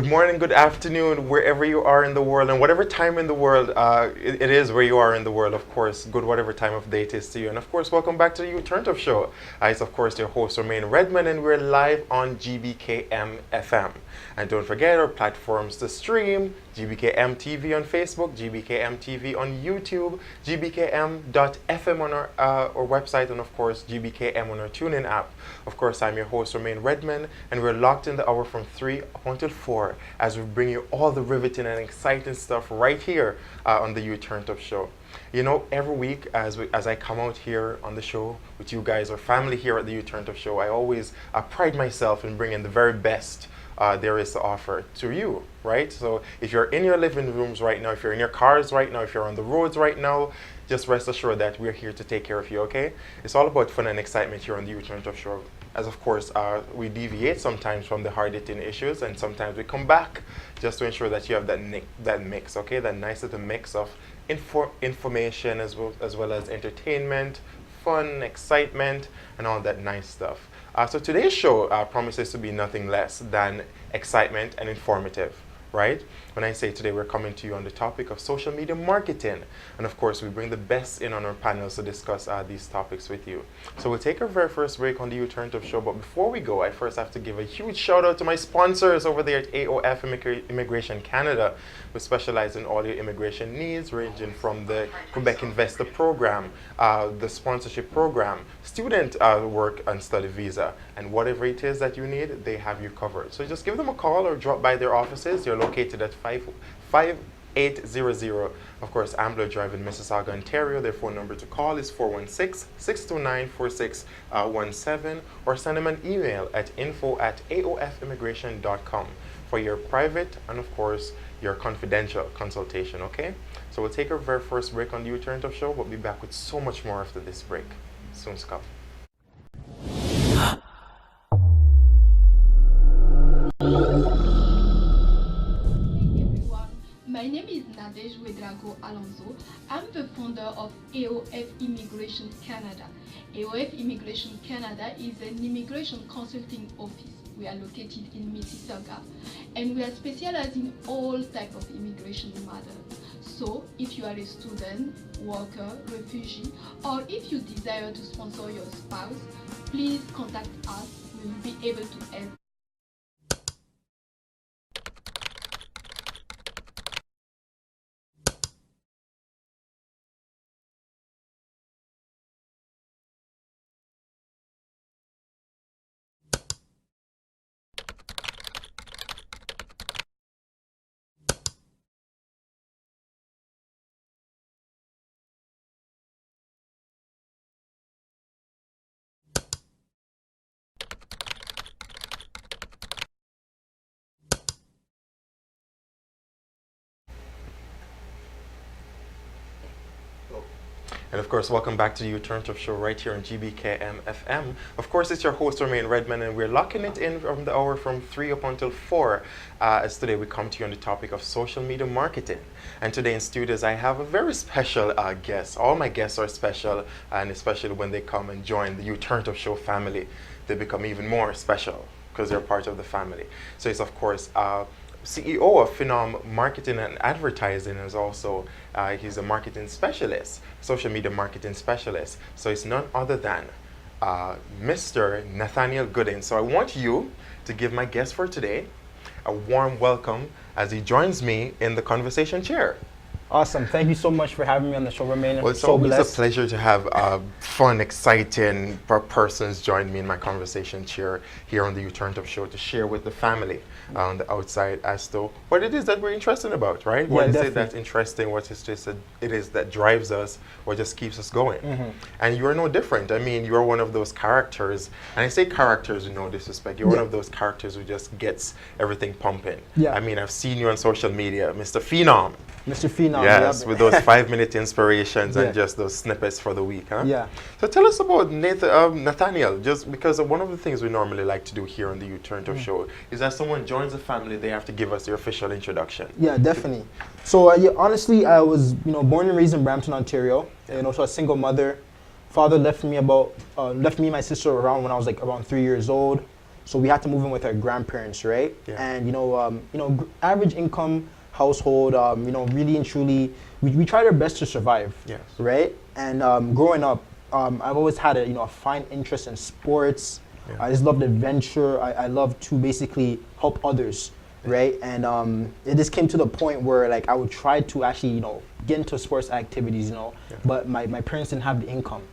Good morning, good afternoon, wherever you are in the world, and whatever time in the world it is where you are in the world, of course, good whatever time of day it is to you. And of course, welcome back to the Turn Up Show. It's of course your host, Romain Redmond, and we're live on GBKM FM. And don't forget our platforms to stream, GBKM TV on Facebook, GBKM TV on YouTube, GBKM.FM on our website, and of course, GBKM on our TuneIn app. Of course, I'm your host, Romain Redmond, and we're locked in the hour from 3 up until 4 as we bring you all the riveting and exciting stuff right here on the You Turned Up Show. You know, every week as I come out here on the show with you guys, or family here at the You Turned Up Show, I always pride myself in bringing the very best there is to offer to you, right? So if you're in your living rooms right now, if you're in your cars right now, if you're on the roads right now, just rest assured that we're here to take care of you, okay? It's all about fun and excitement here on the You Turned Up Show. As of course, we deviate sometimes from the hard-hitting issues, and sometimes we come back just to ensure that you have that mix, okay? That nice little mix of information as well as entertainment, fun, excitement, and all that nice stuff. So today's show promises to be nothing less than excitement and informative, right? When I say today, we're coming to you on the topic of social media marketing. And of course, we bring the best in on our panels to discuss these topics with you. So we'll take our very first break on the You Turned Up Show. But before we go, I first have to give a huge shout out to my sponsors over there at AOF Immigration Canada, who specialize in all your immigration needs, ranging from the Quebec Investor Program, the sponsorship program, student work and study visa, and whatever it is that you need, they have you covered. So just give them a call or drop by their offices. They're located at 5800, of course, Ambler Drive in Mississauga, Ontario. Their phone number to call is 416-629-4617, or send them an email at info@aofimmigration.com for your private and, of course, your confidential consultation, okay? So we'll take our very first break on the You Turned Up Show. We'll be back with so much more after this break. Soon to come. My name is Nadej Wedrago Alonso. I'm the founder of AOF Immigration Canada. AOF Immigration Canada is an immigration consulting office. We are located in Mississauga, and we are specialized in all types of immigration matters. So if you are a student, worker, refugee, or if you desire to sponsor your spouse, please contact us. We will be able to help. And of course, welcome back to the You Turned Up Show right here on GBKM FM. Of course, it's your host, Romain Redmond, and we're locking it in from the hour from 3 up until 4. As today we come to you on the topic of social media marketing. And today in studios, I have a very special guest. All my guests are special, and especially when they come and join the You Turned Up Show family, they become even more special because they're part of the family. So it's, of course, CEO of Phenom Marketing and Advertising, is also he's a marketing specialist, social media marketing specialist. So it's none other than Mr. Nathaniel Gooding. So I want you to give my guest for today a warm welcome as he joins me in the conversation chair. Awesome. Thank you so much for having me on the show, Romain. Well, it's so always blessed. a pleasure to have fun, exciting persons join me in my conversation chair here on the You Turned Up Show to share with the family on the outside as to what it is that we're interested about, right? Yeah, what is definitely. it that's interesting? What is just it is that drives us, what just keeps us going? And you're no different. I mean, you're one of those characters, and I say characters with no disrespect. You're one of those characters who just gets everything pumping. Yeah. I mean, I've seen you on social media, Mr. Phenom. Mr. Phenom. Yes, yeah. with those 5-minute inspirations Yeah. and just those snippets for the week, huh? Yeah. So tell us about Nathaniel, just because one of the things we normally like to do here on the You Turned Up Show is that someone joins the family, they have to give us their official introduction. Yeah, definitely. So yeah, honestly, I was born and raised in Brampton, Ontario. So a single mother. Father left me and my sister around when I was like around 3 years old. So we had to move in with our grandparents, right? Yeah. And average income household, really and truly, we tried our best to survive, Yes. right? And growing up, I've always had a fine interest in sports. Yeah. I just loved adventure. I love to basically help others, right? And it just came to the point where like I would try to actually get into sports activities, but my parents didn't have the income,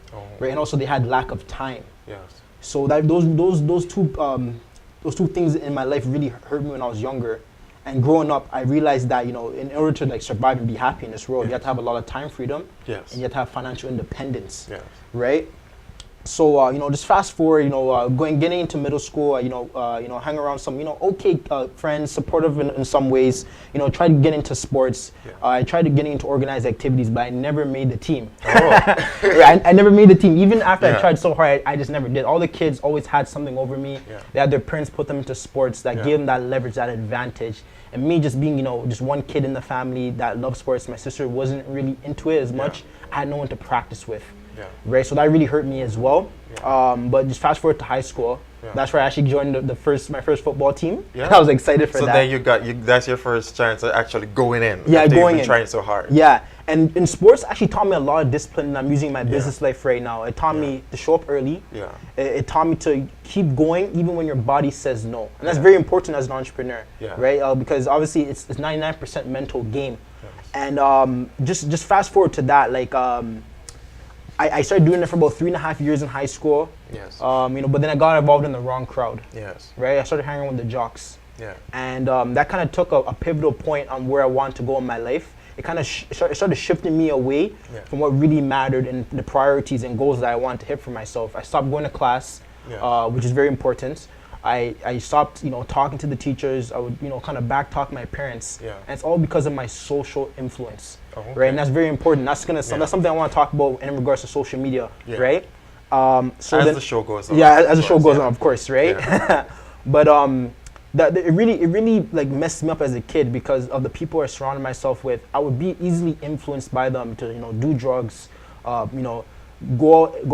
right? And also they had lack of time. Yes. So that those two things in my life really hurt me when I was younger. And growing up, I realized that in order to like survive and be happy in this world, you have to have a lot of time freedom, Yes. and you have to have financial independence, Yes. right? So just fast forward, getting into middle school, hang around some friends, supportive in some ways, try to get into sports. Yeah. I tried to get into organized activities, but I never made the team. Oh. I never made the team. Even after Yeah. I tried so hard, I just never did. All the kids always had something over me. Yeah. They had their parents put them into sports that Yeah. gave them that leverage, that advantage. And me just being, just one kid in the family that loved sports, my sister wasn't really into it as much. I had no one to practice with. Yeah. Right, so that really hurt me as well. Yeah. But just fast forward to high school. Yeah. That's where I actually joined my first football team. Yeah. I was excited for So that. then that's your first chance of actually going in. Yeah, after going you've been in. trying so hard. Yeah, and in sports actually taught me a lot of discipline, and I'm using my business life right now. It taught Yeah. me to show up early. Yeah. It taught me to keep going even when your body says no. And that's Yeah. very important as an entrepreneur, Yeah. right? Because obviously it's 99% mental game. Yes. And just fast forward to that, like I started doing it for about 3.5 years in high school. Yes. But then I got involved in the wrong crowd. Yes. Right, I started hanging with the jocks. Yeah. And that kind of took a pivotal point on where I wanted to go in my life. It kind of started shifting me away from what really mattered and the priorities and goals that I wanted to hit for myself. I stopped going to class, which is very important. I stopped, talking to the teachers. I would, kind of backtalk my parents. Yeah. And it's all because of my social influence, Oh, okay. right? And that's very important. That's something I want to talk about in regards to social media, right? So as then, the show goes on. yeah, as the of show course, goes yeah. on, of course, right? Yeah. But that it really like messed me up as a kid because of the people I surrounded myself with. I would be easily influenced by them to do drugs, go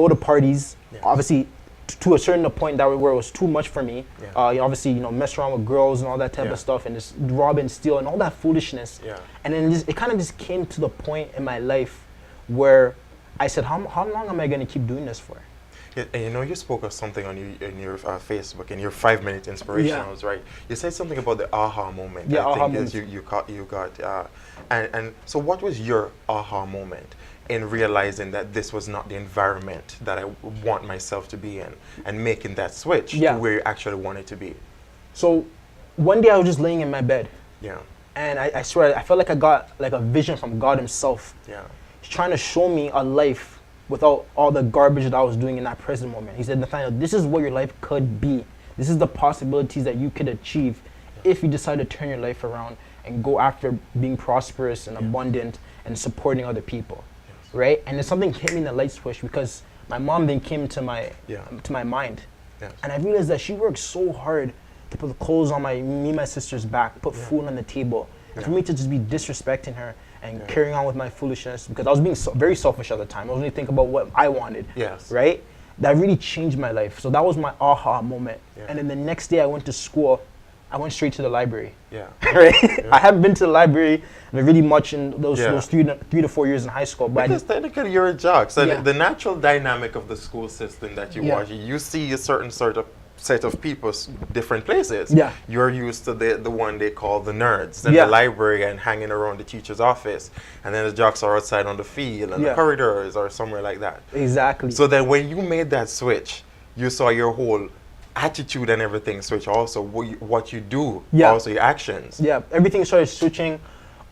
to parties. Yes. Obviously, to a certain point where it was too much for me. Yeah. Obviously, mess around with girls and all that type Yeah. of stuff, and just rob and steal and all that foolishness. Yeah. And then it kind of just came to the point in my life where I said, how long am I going to keep doing this for? Yeah, and you spoke of something on your Facebook in your 5-minute inspirationals, right? You said something about the aha moment. Yeah, I aha think moment. you got. And so, what was your aha moment in realizing that this was not the environment that I want myself to be in, and making that switch to where you actually want it to be? So, one day I was just laying in my bed. Yeah. And I swear, I felt like I got like a vision from God himself. Yeah. He's trying to show me a life without all the garbage that I was doing in that present moment. He said, Nathaniel, this is what your life could be. This is the possibilities that you could achieve if you decide to turn your life around and go after being prosperous and abundant and supporting other people, right? And then something hit me in the light switch because my mom then came to my mind. Yes. And I realized that she worked so hard to put the clothes on me and my sister's back, put food on the table. And for me to just be disrespecting her and carrying on with my foolishness, because I was being very selfish at the time. I was only thinking about what I wanted, Yes. right? That really changed my life. So that was my aha moment. Yeah. And then the next day I went to school, I went straight to the library. Yeah. Right? I haven't been to the library really much in those Yeah. 3 to 4 years in high school. But Because technically you're a jock. So Yeah. the natural dynamic of the school system that you watch, you see a certain sort of set of people, different places. Yeah. You're used to the one they call the nerds, and Yeah. the library and hanging around the teacher's office. And then the jocks are outside on the field and the corridors or somewhere like that. Exactly. So then when you made that switch, you saw your whole attitude and everything switch also. What you do, also your actions. Yeah, everything started switching.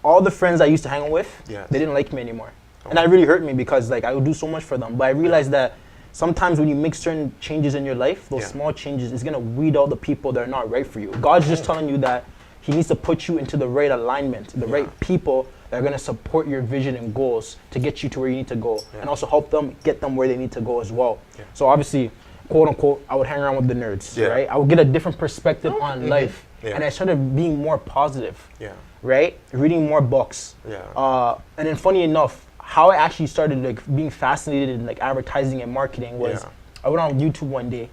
All the friends I used to hang with, Yes. they didn't like me anymore. And that really hurt me because like I would do so much for them. But I realized that sometimes when you make certain changes in your life, those small changes is gonna weed out the people that are not right for you. God's just telling you that he needs to put you into the right alignment, the right people that are gonna support your vision and goals to get you to where you need to go. And also help them get them where they need to go as well. So obviously, quote unquote, I would hang around with the nerds, right? I would get a different perspective on life. And I started being more positive, right? Reading more books. And then funny enough, how I actually started like being fascinated in like advertising and marketing was I went on YouTube one day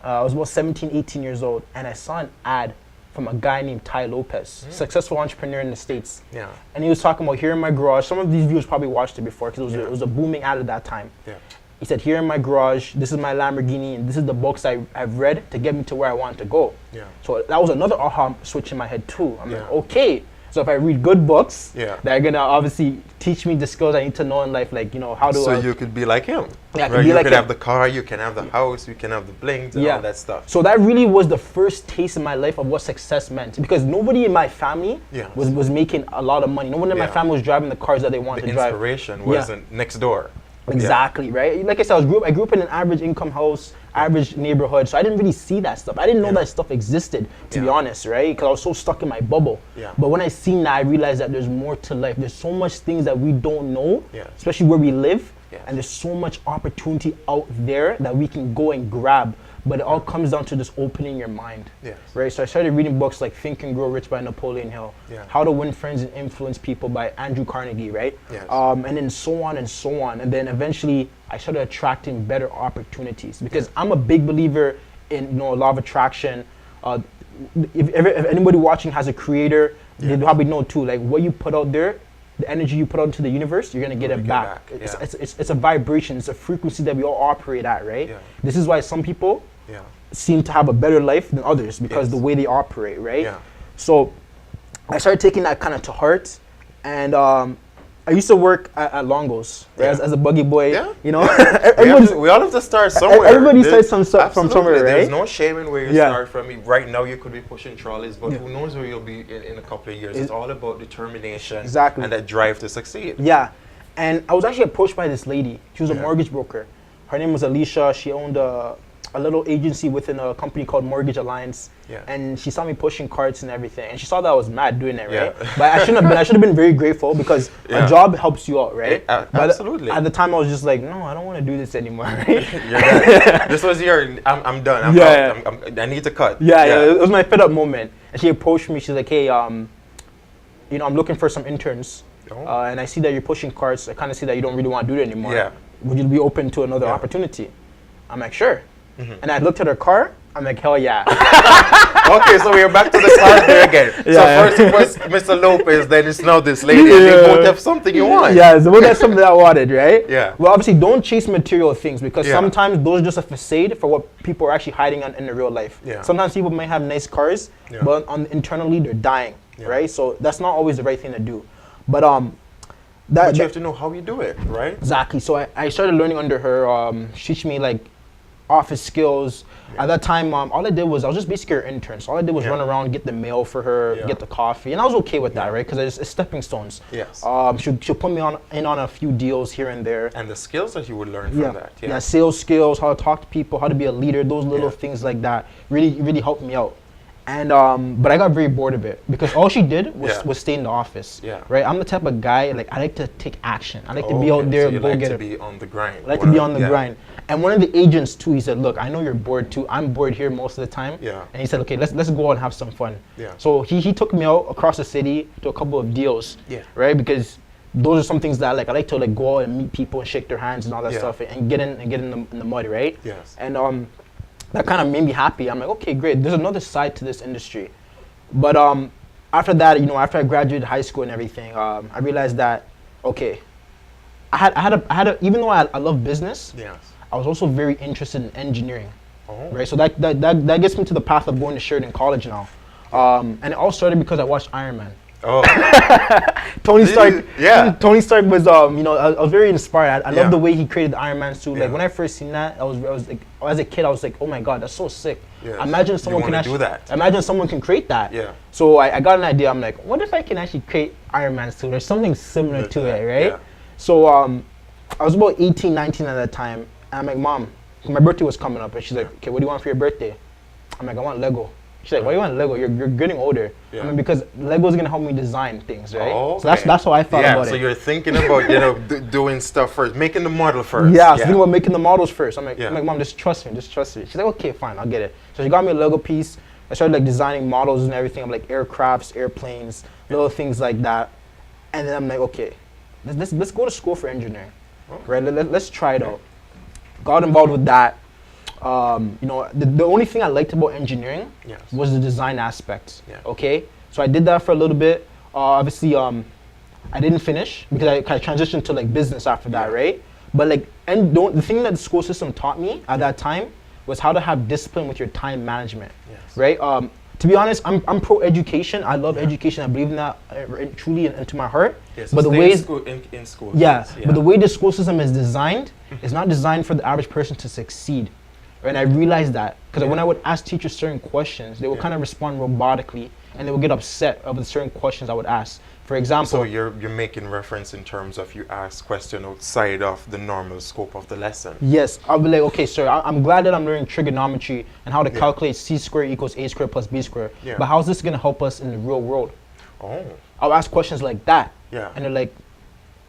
I was about 17, 18 years old, and I saw an ad from a guy named Ty Lopez, successful entrepreneur in the States. Yeah. And he was talking about here in my garage. Some of these viewers probably watched it before because it was a booming ad at that time. Yeah. He said, here in my garage, this is my Lamborghini, and this is the books I've read to get me to where I want to go. Yeah. So that was another aha switch in my head too. I'm like, Yeah. okay. So if I read good books, Yeah. they're gonna obviously teach me the skills I need to know in life, like, you know, how to. So you could be like him. Yeah, I could right? be You like could him. have the car, you can have the house, you can have the blings and all that stuff. So that really was the first taste in my life of what success meant, because nobody in my family Yes. was making a lot of money. No one in my Yeah. family was driving the cars that they wanted The to drive. inspiration wasn't next door. Exactly, right? Like I said, I grew up in an average income house, average neighborhood, so I didn't really see that stuff. I didn't know that stuff existed, to be honest, right? Because I was so stuck in my bubble. Yeah. But when I seen that, I realized that there's more to life. There's so much things that we don't know, Yes. especially where we live, Yes. and there's so much opportunity out there that we can go and grab. But it all comes down to just opening your mind, Yes. right? So I started reading books like Think and Grow Rich by Napoleon Hill, Yeah. How to Win Friends and Influence People by Andrew Carnegie, right? Yes. And then so on and so on. And then eventually I started attracting better opportunities, because I'm a big believer in, you know, law of attraction. If anybody watching has a creator, they probably know too, like what you put out there, the energy you put out into the universe, you're gonna get it back. Yeah. It's a vibration, it's a frequency that we all operate at, right? Yeah. This is why some people Yeah. seem to have a better life than others, because Yes. the way they operate, right? Yeah. So I started taking that kind of to heart, and I used to work at Longos, right? Yeah. As a buggy boy, Yeah. you know. We all have to start somewhere. Everybody There's- starts from somewhere, right? There's no shame in where you Yeah. start from. Right now you could be pushing trolleys, but who knows where you'll be in a couple of years. It's all about determination Exactly. and that drive to succeed. Yeah, and I was actually approached by this lady. She was a Yeah. mortgage broker. Her name was Alicia. She owned a little agency within a company called Mortgage Alliance. Yeah. And she saw me pushing carts and everything, and she saw that I was mad doing it, right? Yeah. But I should have been very grateful, because Yeah. a job helps you out, right? But Absolutely. at the time, I was just like, no, I don't want to do this anymore, right? You're done. This was I'm done. I'm Yeah. out. I need to cut. Yeah, it was my fed up moment. And she approached me. She's like, hey, you know, I'm looking for some interns, Oh. and I see that you're pushing carts. I kind of see that you don't really want to do it anymore. Yeah. Would you be open to another Yeah. opportunity? I'm like, sure. And I looked at her car. I'm like, hell yeah. Okay, so we're back to the car there again. So first it was Mr. Lopez, then it's now this lady. And they both have something you want. Yeah, so that's something that I wanted, right? Yeah. Well, obviously, don't chase material things, because Yeah. sometimes those are just a facade for what people are actually hiding in the real life. Yeah. Sometimes people might have nice cars, Yeah. but internally they're dying, Yeah. right? So that's not always the right thing to do. But But you have to know how you do it, right? exactly. So I started learning under her. She taught me like office skills. At that time, all I did was I was just basically her intern. So all I did was Yeah. run around, get the mail for her, Yeah. get the coffee, and I was okay with that, right? Because it's stepping stones. Yes. She'll put me on a few deals here and there. And the skills that you would learn from that. Yeah, sales skills, how to talk to people, how to be a leader, those little Yeah. things like that really helped me out. And but I got very bored of it, because all she did was stay in the office. Yeah. Right. I'm the type of guy, like, I like to take action. I like to be out there, so you go like get to it. be on the grind. I like to be on the grind. And one of the agents too, he said, look, I know you're bored too. I'm bored here most of the time. Yeah. And he said, okay, let's go out and have some fun. Yeah. So he took me out across the city to a couple of deals. Yeah. Right? Because those are some things that I like to like go out and meet people and shake their hands and all that Yeah. stuff, and get in the mud, right? Yes. And that kind of made me happy. I'm like, okay, great. There's another side to this industry. But after that, you know, after I graduated high school and everything, I realized that, okay, I had a even though I love business, Yes. I was also very interested in engineering, Oh. right? So that gets me to the path of going to Sheridan College now. And it all started because I watched Iron Man. Oh. Tony Stark. Yeah. Tony Stark was, you know, I was very inspired. I Yeah. love the way he created the Iron Man suit. Yeah. Like when I first seen that, I was like, as a kid, I was like, oh my god, that's so sick. Yes. Imagine someone You can wanna actually do that. Imagine someone can create that. Yeah. So I got an idea. I'm like, what if I can actually create Iron Man suit or something similar to it, right? Yeah. So I was about 18, 19 at that time. And I'm like, Mom, my birthday was coming up, and she's like, okay, what do you want for your birthday? I'm like, I want Lego. She's like, why you want Lego? You're getting older. Yeah. I mean, because Lego's gonna help me design things, right? Oh, So that's how I thought about so it. you're thinking about, you know, doing stuff first, making the model first. Yeah, so thinking about making the models first. I'm like, Yeah. Mom, just trust me. She's like, okay, fine, I'll get it. So she got me a Lego piece. I started like designing models and everything of like aircrafts, airplanes, little things like that. And then I'm like, okay, let's go to school for engineering, right? Let's try it out. Got involved with that. You know, the only thing I liked about engineering Yes. was the design aspect. Yeah. Okay, so I did that for a little bit. Obviously, I didn't finish because I kind of transitioned to like business after that, Yeah. right? But like, and the thing that the school system taught me at that time was how to have discipline with your time management, Yes. right? To be honest, I'm pro education. I love education. I believe in that truly into my heart. Yes. So but the stay way in school. yeah, Yes, but the way the school system is designed is not designed for the average person to succeed. And I realized that because when I would ask teachers certain questions, they would kind of respond robotically, and they would get upset over the certain questions I would ask. For example, So you're making reference in terms of you ask question outside of the normal scope of the lesson. yes, I'll be like, okay, sir, I'm glad that I'm learning trigonometry and how to calculate c squared equals a squared plus b squared. Yeah. But how's this going to help us in the real world? Oh. I'll ask questions like that. Yeah. And they're like,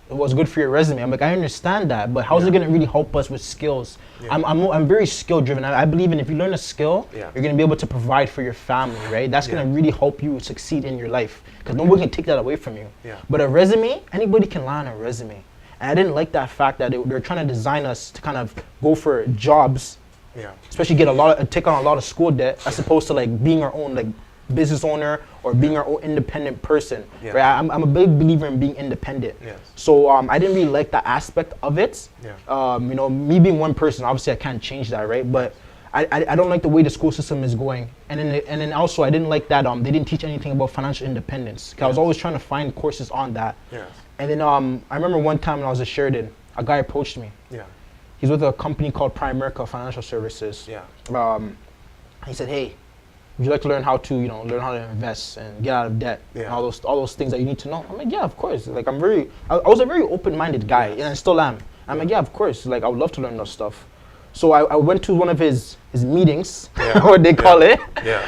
it was good for your resume. I'm like, I understand that, but how's it going to really help us with skills? Yeah. I'm very skill driven. I believe in if you learn a skill, Yeah. you're going to be able to provide for your family, right? That's going to Yeah. really help you succeed in your life because nobody can take that away from you. Yeah. But a resume, anybody can lie on a resume. And I didn't like that fact that they're trying to design us to kind of go for jobs, Yeah. especially take on a lot of school debt as opposed to like being our own like business owner or being our own independent person. Yeah. Right? I'm a big believer in being independent. Yes. So I didn't really like that aspect of it. Yeah. You know, me being one person, obviously I can't change that, right? But I don't like the way the school system is going. And then also I didn't like that they didn't teach anything about financial independence. 'Cause I was always trying to find courses on that. Yes. And then I remember one time when I was at Sheridan, a guy approached me. Yeah. He's with a company called Primerica Financial Services. Yeah. He said, "Hey, would you like to learn how to, learn how to invest and get out of debt and Yeah. all those things that you need to know?" I'm like, "Yeah, of course." Like I was a very open-minded guy, and I still am. I'm like, "Yeah, of course." Like I would love to learn those stuff. So I went to one of his meetings, Yeah. what they call it. Yeah.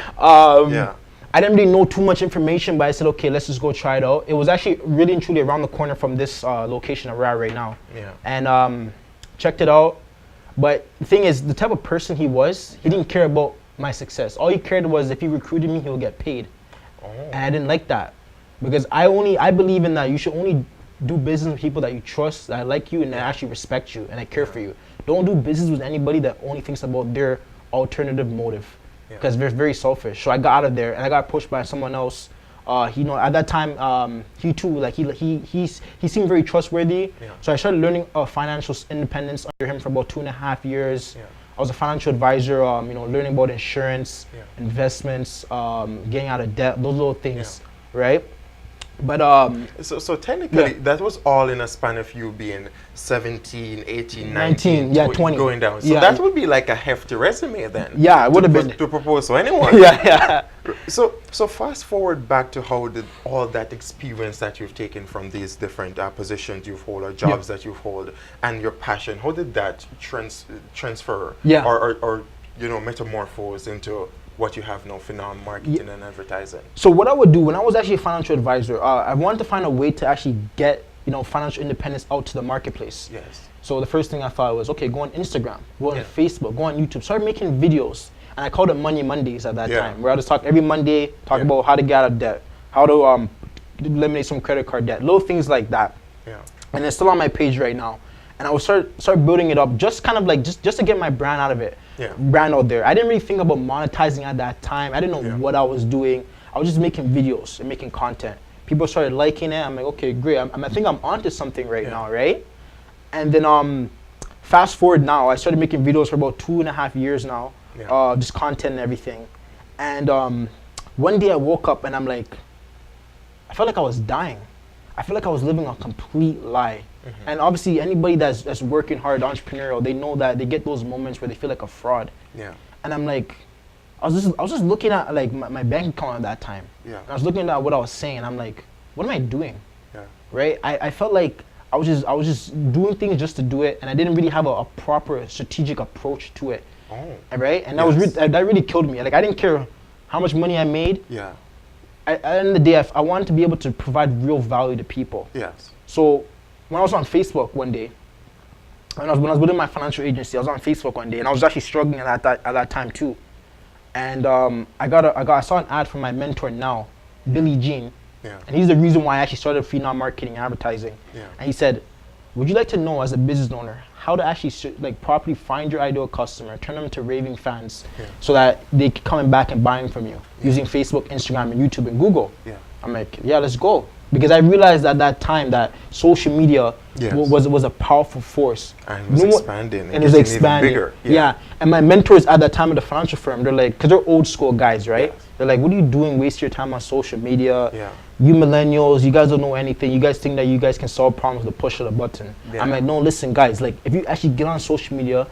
Yeah. I didn't really know too much information, but I said, okay, let's just go try it out. It was actually really and truly around the corner from this location that we're at right now. Yeah. And checked it out. But the thing is, the type of person he was, he didn't care about my success. All he cared was if he recruited me, he'll get paid. Oh. And I didn't like that. Because I believe in that you should only do business with people that you trust, that like you, and that actually respect you, and that care for you. Don't do business with anybody that only thinks about their alternative motive. Because they're very selfish. So I got out of there and I got approached by someone else. At that time, he too, like he seemed very trustworthy. Yeah. So I started learning financial independence under him for about 2.5 years. Yeah. I was a financial advisor, learning about insurance, Yeah. investments, getting out of debt, those little things, Yeah. right? But So technically, that was all in a span of you being 17, 18, 19, 20. going down. So Yeah. that would be like a hefty resume then. Yeah, it would have been. To propose to anyone. yeah. So fast forward back to how did all that experience that you've taken from these different positions you've held or jobs that you've held and your passion, how did that transfer Yeah. or metamorphose into what you have now, Phenom marketing and advertising? So what I would do when I was actually a financial advisor, I wanted to find a way to actually get financial independence out to the marketplace. Yes. So the first thing I thought was, okay, go on Instagram, go on Yeah. Facebook, go on YouTube, start making videos. And I called it Money Mondays at that Yeah. time, where I just talk every Monday, talk Yeah. about how to get out of debt, how to eliminate some credit card debt, little things like that. Yeah. And it's still on my page right now. And I would start building it up, just kind of like just to get my brand out of it, Yeah. brand out there. I didn't really think about monetizing at that time. I didn't know Yeah. what I was doing. I was just making videos and making content. People started liking it. I'm like, okay, great. I think I'm onto something right now, right? And then fast forward now, I started making videos for about 2.5 years now, Yeah. just content and everything. And one day I woke up and I'm like, I felt like I was dying. I felt like I was living a complete lie. Mm-hmm. And obviously anybody that's working hard, entrepreneurial, they know that they get those moments where they feel like a fraud. Yeah. And I'm like, I was just looking at like my bank account at that time. Yeah. And I was looking at what I was saying and I'm like, what am I doing? Yeah. Right? I felt like I was just doing things just to do it, and I didn't really have a proper strategic approach to it. Oh. Right? And that really killed me. Like I didn't care how much money I made. Yeah. At the end of the day, I wanted to be able to provide real value to people. Yes. So when I was on Facebook one day, when I was within my financial agency, I was on Facebook one day, and I was actually struggling at that time too. And I saw an ad from my mentor now, Billy Jean, Yeah. and he's the reason why I actually started Phenom marketing and advertising. Yeah. And he said, would you like to know, as a business owner, how to actually like properly find your ideal customer, turn them into raving fans, so that they keep coming back and buying from you using Facebook, Instagram, and YouTube and Google? Yeah. I'm like, yeah, let's go. Because I realized at that time that social media was a powerful force. And it was expanding. And it was expanding. Bigger. Yeah. And my mentors at that time at the financial firm, they're like, because they're old school guys, right? Yes. They're like, what are you doing? Waste your time on social media. Yeah. You millennials, you guys don't know anything. You guys think that you guys can solve problems with the push of a button. Yeah. I'm like, no, listen, guys. Like, if you actually get on social media,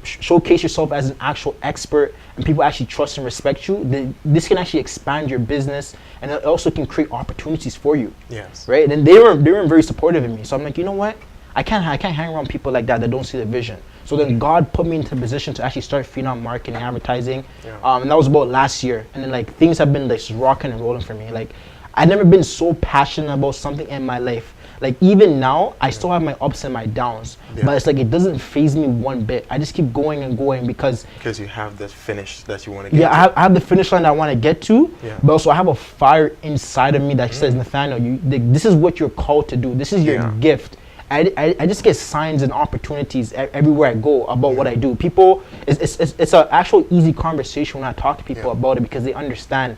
showcase yourself as an actual expert, and people actually trust and respect you, this can actually expand your business, and it also can create opportunities for you. Yes. Right. And they weren't very supportive of me. So I'm like, you know what? I can't hang around people like that don't see the vision. So then God put me into a position to actually start Phenom marketing, advertising, and that was about last year. And then like things have been like rocking and rolling for me. Like, I've never been so passionate about something in my life. Like, even now, I still have my ups and my downs, but it's like it doesn't faze me one bit. I just keep going and going because you have the finish that you want to get. Yeah, I have the finish line that I want to get to, but also I have a fire inside of me that says, Nathaniel, this is what you're called to do. This is your gift. I just get signs and opportunities everywhere I go about what I do. People, it's an actual easy conversation when I talk to people about it, because they understand.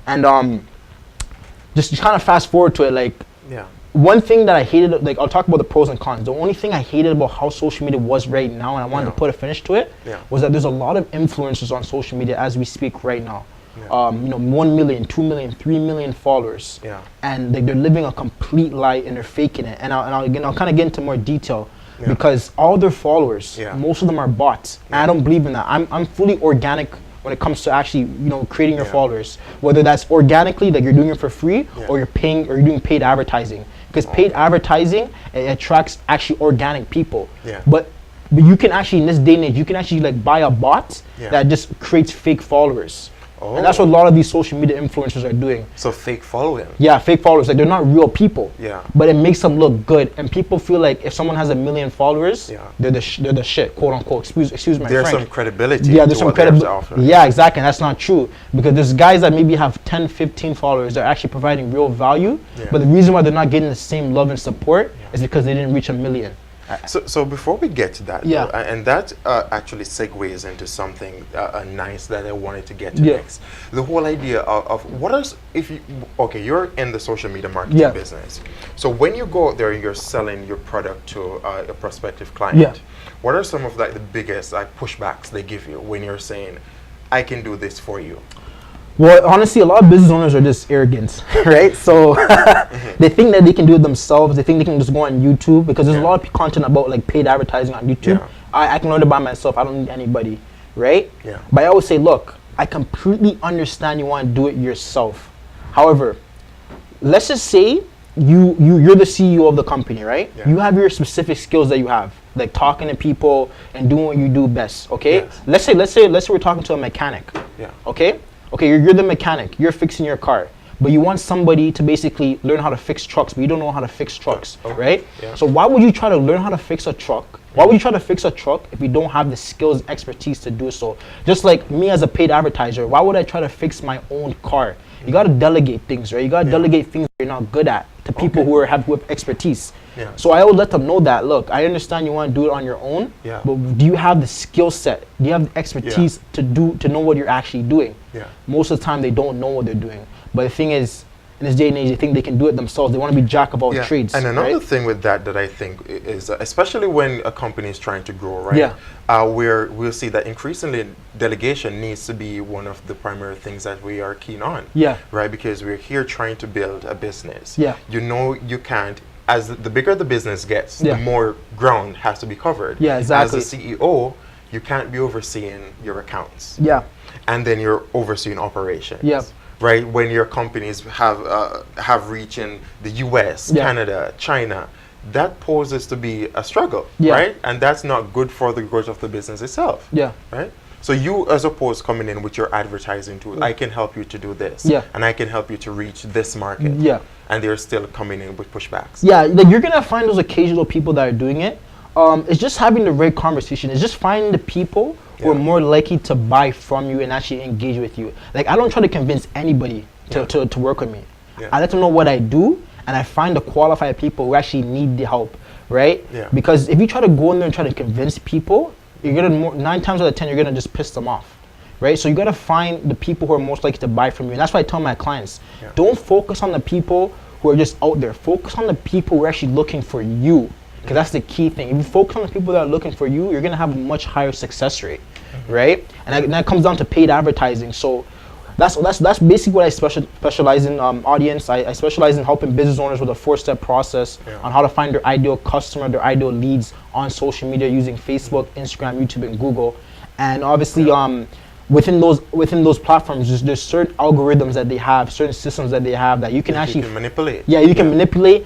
And just kind of fast forward to it, like, one thing that I hated, like, I'll talk about the pros and cons. The only thing I hated about how social media was right now, and I wanted to put a finish to it, was that there's a lot of influencers on social media as we speak right now. 1 million, 2 million, 3 million followers, and they're living a complete lie and they're faking it. And I'll kind of get into more detail, because all their followers, most of them are bots. And I don't believe in that. I'm fully organic when it comes to actually creating your followers, whether that's organically, like you're doing it for free, or you're paying, or you're doing paid advertising. Because paid advertising, it attracts actually organic people. But you can actually, in this day and age, you can actually like buy a bot that just creates fake followers. And that's what a lot of these social media influencers are doing. So fake following. Yeah, fake followers. Like, they're not real people. Yeah. But it makes them look good, and people feel like if someone has 1 million followers, they're the shit, quote unquote. Excuse my There's French. some credibility. Yeah, there's some credibility. Yeah, exactly. And that's not true, because there's guys that maybe have 10, 15 followers that are actually providing real value. But the reason why they're not getting the same love and support is because they didn't reach 1 million. So before we get to that, though, and that actually segues into something nice that I wanted to get to next. The whole idea of you're in the social media marketing business. So when you go out there and you're selling your product to a prospective client, what are some of like the biggest pushbacks they give you when you're saying, I can do this for you? Well, honestly, a lot of business owners are just arrogant, right? So they think that they can do it themselves. They think they can just go on YouTube, because there's a lot of content about like paid advertising on YouTube. I can learn it by myself. I don't need anybody, right? But I always say, look, I completely understand you want to do it yourself. However, let's just say you're the CEO of the company, right? You have your specific skills that you have, like talking to people and doing what you do best. Okay. Let's say we're talking to a mechanic. Okay, you're the mechanic, you're fixing your car, but you want somebody to basically learn how to fix trucks, but you don't know how to fix trucks, right? So why would you try to learn how to fix a truck? Why would you try to fix a truck if you don't have the skills, expertise to do so? Just like me as a paid advertiser, why would I try to fix my own car? You got to delegate things, right? You got to delegate things that you're not good at to people who have expertise. So I would let them know that, look, I understand you want to do it on your own, but do you have the skill set? Do you have the expertise to know what you're actually doing? Most of the time they don't know what they're doing. But the thing is, in this day and age, they think they can do it themselves. They want to be jack of all trades. And another thing with that I think is, especially when a company is trying to grow, right? We'll see that increasingly delegation needs to be one of the primary things that we are keen on. Right? Because we're here trying to build a business. You know, you can't, as the bigger the business gets, the more ground has to be covered. As a CEO, you can't be overseeing your accounts. And then you're overseeing operations. Right, when your companies have reach in the U.S., Canada, China, that poses to be a struggle, right? And that's not good for the growth of the business itself. Right. So you, as opposed coming in with your advertising tool, I can help you to do this, and I can help you to reach this market. And they're still coming in with pushbacks. Like, you're gonna find those occasional people that are doing it. It's just having the right conversation. It's just finding the people who are more likely to buy from you and actually engage with you. Like, I don't try to convince anybody to work with me. I let them know what I do, and I find the qualified people who actually need the help. right? Yeah. Because if you try to go in there and try to convince people, you're gonna 9 times out of 10 you're gonna just piss them off, right? So you gotta find the people who are most likely to buy from you, and that's why I tell my clients, don't focus on the people who are just out there. Focus on the people who are actually looking for you, because that's the key thing. If you focus on the people that are looking for you, you're gonna have a much higher success rate, right? And that comes down to paid advertising. So that's basically what I specialize in. Audience, I specialize in helping business owners with a 4-step process on how to find their ideal customer, their ideal leads on social media using Facebook, Instagram, YouTube, and Google. And obviously, within those platforms, there's certain algorithms that they have, certain systems that they have that you can actually manipulate. Yeah, you can manipulate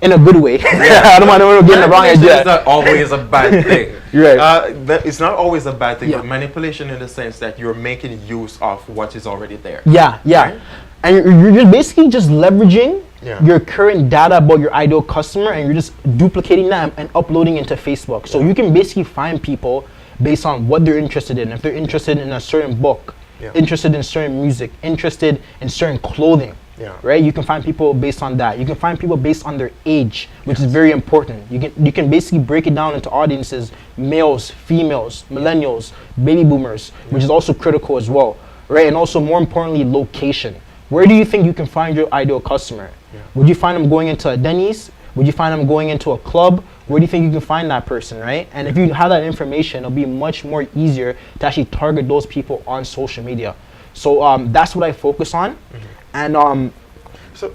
in a good way. I don't want to get the wrong idea. It's not always a bad thing. Right. It's not always a bad thing, but manipulation in the sense that you're making use of what is already there. Yeah. Right? And you're basically just leveraging your current data about your ideal customer, and you're just duplicating that and uploading into Facebook. So you can basically find people based on what they're interested in. If they're interested in a certain book, interested in certain music, interested in certain clothing, right? You can find people based on that. You can find people based on their age, which is very important. You can basically break it down into audiences: males, females, millennials, baby boomers, which is also critical as well, right? And also, more importantly, location. Where do you think you can find your ideal customer? Would you find them going into a Denny's? Would you find them going into a club? Where do you think you can find that person, right? And if you have that information, it'll be much more easier to actually target those people on social media. So that's what I focus on. And so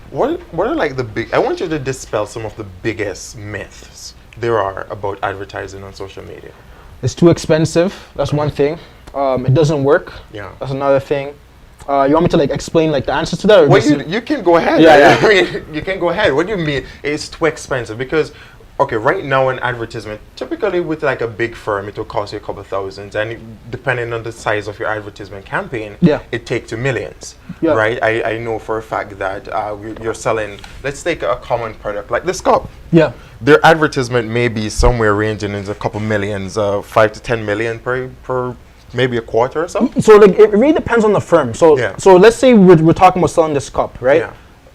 what are like the big? I want you to dispel some of the biggest myths there are about advertising on social media. It's too expensive. That's one thing. It doesn't work. That's another thing. You want me to like explain like the answers to that? Or well, you can go ahead. I mean, you can go ahead. What do you mean it's too expensive? Because okay, right now an advertisement, typically with like a big firm, it will cost you a couple thousands, and depending on the size of your advertisement campaign, it takes you millions, right? I know for a fact that you're selling, let's take a common product like this cup. Their advertisement may be somewhere ranging in a couple millions, 5 to 10 million per maybe a quarter or so. So like it really depends on the firm. So so let's say we're talking about selling this cup, right?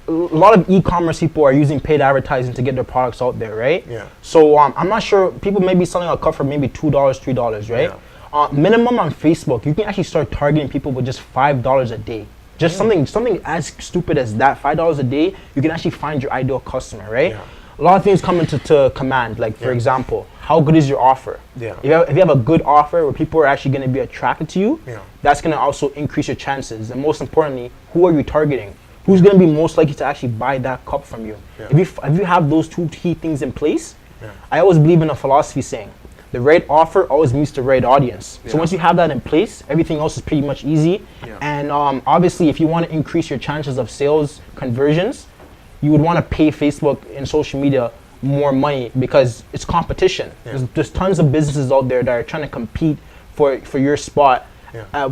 A lot of e-commerce people are using paid advertising to get their products out there, right? So I'm not sure, people may be selling a cup for maybe $2, $3, right? Minimum on Facebook, you can actually start targeting people with just $5 a day. Just something as stupid as that, $5 a day, you can actually find your ideal customer, right? A lot of things come into command, like for example, how good is your offer? If you have a good offer where people are actually going to be attracted to you, that's going to also increase your chances. And most importantly, who are you targeting? Who's going to be most likely to actually buy that cup from you? If you have those two key things in place, I always believe in a philosophy saying, the right offer always meets the right audience. So once you have that in place, everything else is pretty much easy. And obviously, if you want to increase your chances of sales conversions, you would want to pay Facebook and social media more money because it's competition. There's tons of businesses out there that are trying to compete for your spot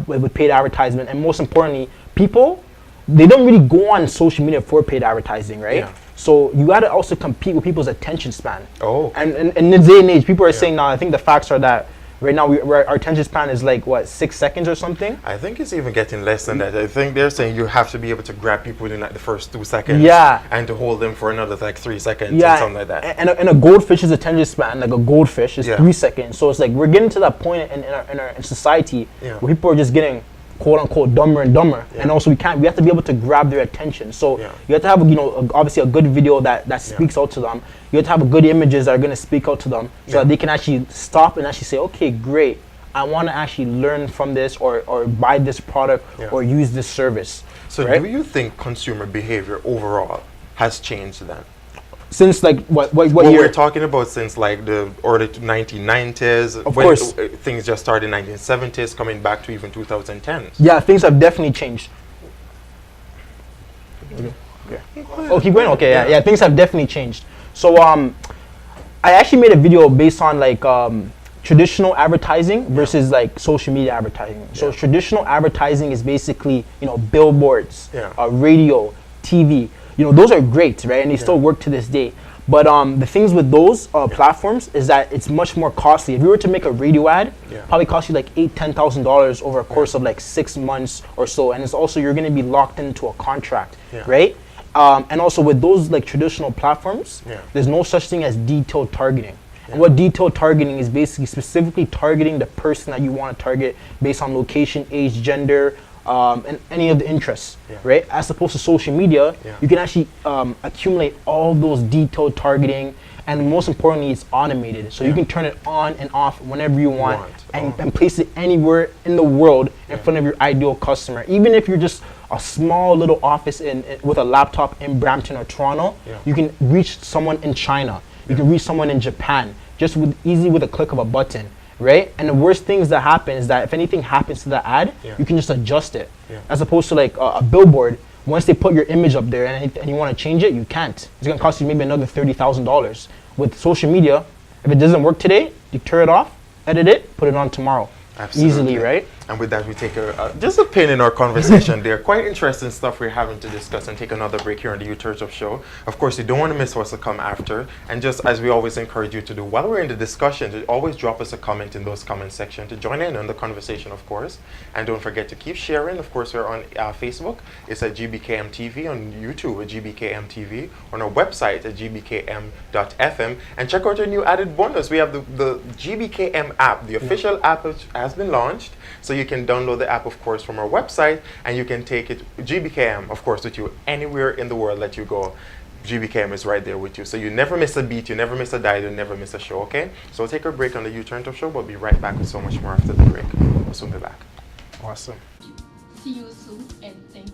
with paid advertisement. And most importantly, people, they don't really go on social media for paid advertising, right? So you got to also compete with people's attention span. And in this day and age, people are saying now, I think the facts are that right now our attention span is like what, 6 seconds or something? I think it's even getting less than that. I think they're saying you have to be able to grab people within like the first 2 seconds. And to hold them for another like 3 seconds or something like that. And a goldfish's attention span, like a goldfish, is 3 seconds. So it's like we're getting to that point in society where people are just getting quote unquote dumber and dumber, and also we have to be able to grab their attention. So you have to have obviously a good video that speaks out to them. You have to have good images that are going to speak out to them, so that they can actually stop and actually say, okay, great, I want to actually learn from this or buy this product or use this service. So do you think consumer behavior overall has changed then? Since like what year? We're talking about since like the early 1990s. Of course. Things just started in 1970s, coming back to even 2010s. Yeah, things have definitely changed. Oh, keep going? Okay, yeah, things have definitely changed. So I actually made a video based on like traditional advertising versus like social media advertising. So traditional advertising is basically, billboards, radio, TV. Those are great, right? And they still work to this day. But the things with those platforms is that it's much more costly. If you were to make a radio ad, probably cost you like $8,000-$10,000 over a course of like 6 months or so. And it's also, you're going to be locked into a contract, right? And also with those like traditional platforms, there's no such thing as detailed targeting. And what detailed targeting is basically specifically targeting the person that you want to target based on location, age, gender, and any of the interests, right? As opposed to social media, you can actually accumulate all those detailed targeting, and most importantly, it's automated. So you can turn it on and off whenever you want, and place it anywhere in the world in front of your ideal customer. Even if you're just a small little office with a laptop in Brampton or Toronto, you can reach someone in China. You can reach someone in Japan, just easy with a click of a button, right? And the worst things that happen is that if anything happens to the ad, you can just adjust it. As opposed to like a billboard, once they put your image up there and you want to change it, you can't. It's gonna cost you maybe another $30,000. With social media, if it doesn't work today, you turn it off, edit it, put it on tomorrow. Absolutely. Easily, right? And with that, we take just a pin in our conversation there. Quite interesting stuff we're having to discuss, and take another break here on the Youth Church of Show. Of course, you don't want to miss what's to come after. And just as we always encourage you to do, while we're in the discussion, to always drop us a comment in those comment section to join in on the conversation, of course. And don't forget to keep sharing. Of course, we're on Facebook. It's at GBKM TV, on YouTube at GBKM TV, on our website at gbkm.fm. And check out our new added bonus. We have the GBKM app. The official app has been launched. So you can download the app, of course, from our website, and you can take it, GBKM, of course, with you anywhere in the world that you go. GBKM is right there with you. So you never miss a beat, you never miss a dial, you never miss a show, okay? So we'll take a break on the Youth Church of Show, but we'll be right back with so much more after the break. We'll soon be back. Awesome. See you soon, and thank you.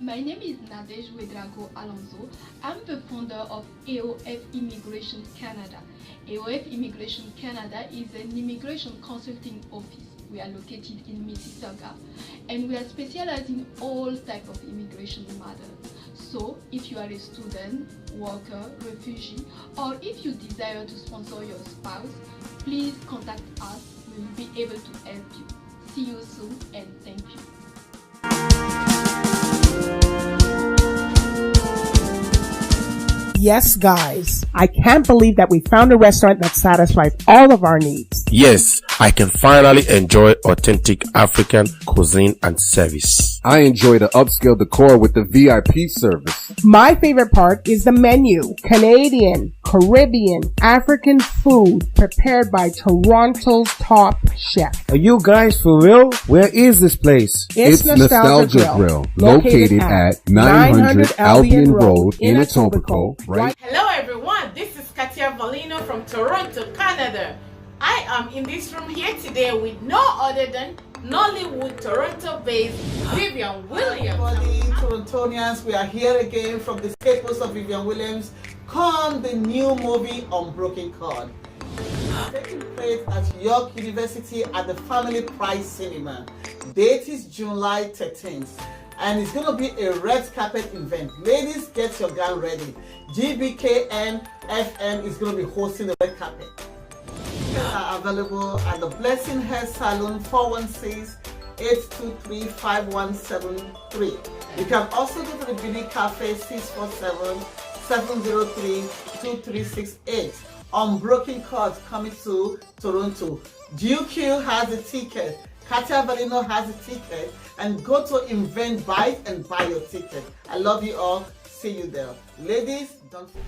My name is Nadej Alonso. I'm the founder of AOF Immigration Canada. AOF Immigration Canada is an immigration consulting office. We are located in Mississauga, and we are specialized in all types of immigration matters. So if you are a student, worker, refugee, or if you desire to sponsor your spouse, please contact us. We will be able to help you. See you soon, and thank you. Yes, guys, I can't believe that we found a restaurant that satisfies all of our needs. Yes, I can finally enjoy authentic African cuisine and service. I enjoy the upscale decor with the VIP service. My favorite part is the menu. Canadian, Caribbean, African food prepared by Toronto's top chef. Are you guys for real? Where is this place? It's Nostalgia Grill, located at 900 Albion Road in Etobicoke. Right. Hello everyone, this is Katia Valino from Toronto, Canada. I am in this room here today with no other than Nollywood Toronto-based Vivian Williams. Everybody, Torontonians, we are here again from the staples of Vivian Williams. Come the new movie Unbroken Chord. Taking place at York University at the Family Prize Cinema. Date is July 13th. And it's going to be a red carpet event. Ladies, get your gown ready. GBKM FM is going to be hosting the red carpet. Tickets are available at the Blessing Hair Salon 416-823-5173. You can also go to the Beauty Cafe 647-703-2368. Unbroken Chord coming to Toronto. GQ has a ticket. Katia Valino has a ticket, and go to Invent Buy and buy your ticket. I love you all. See you there. Ladies, don't forget.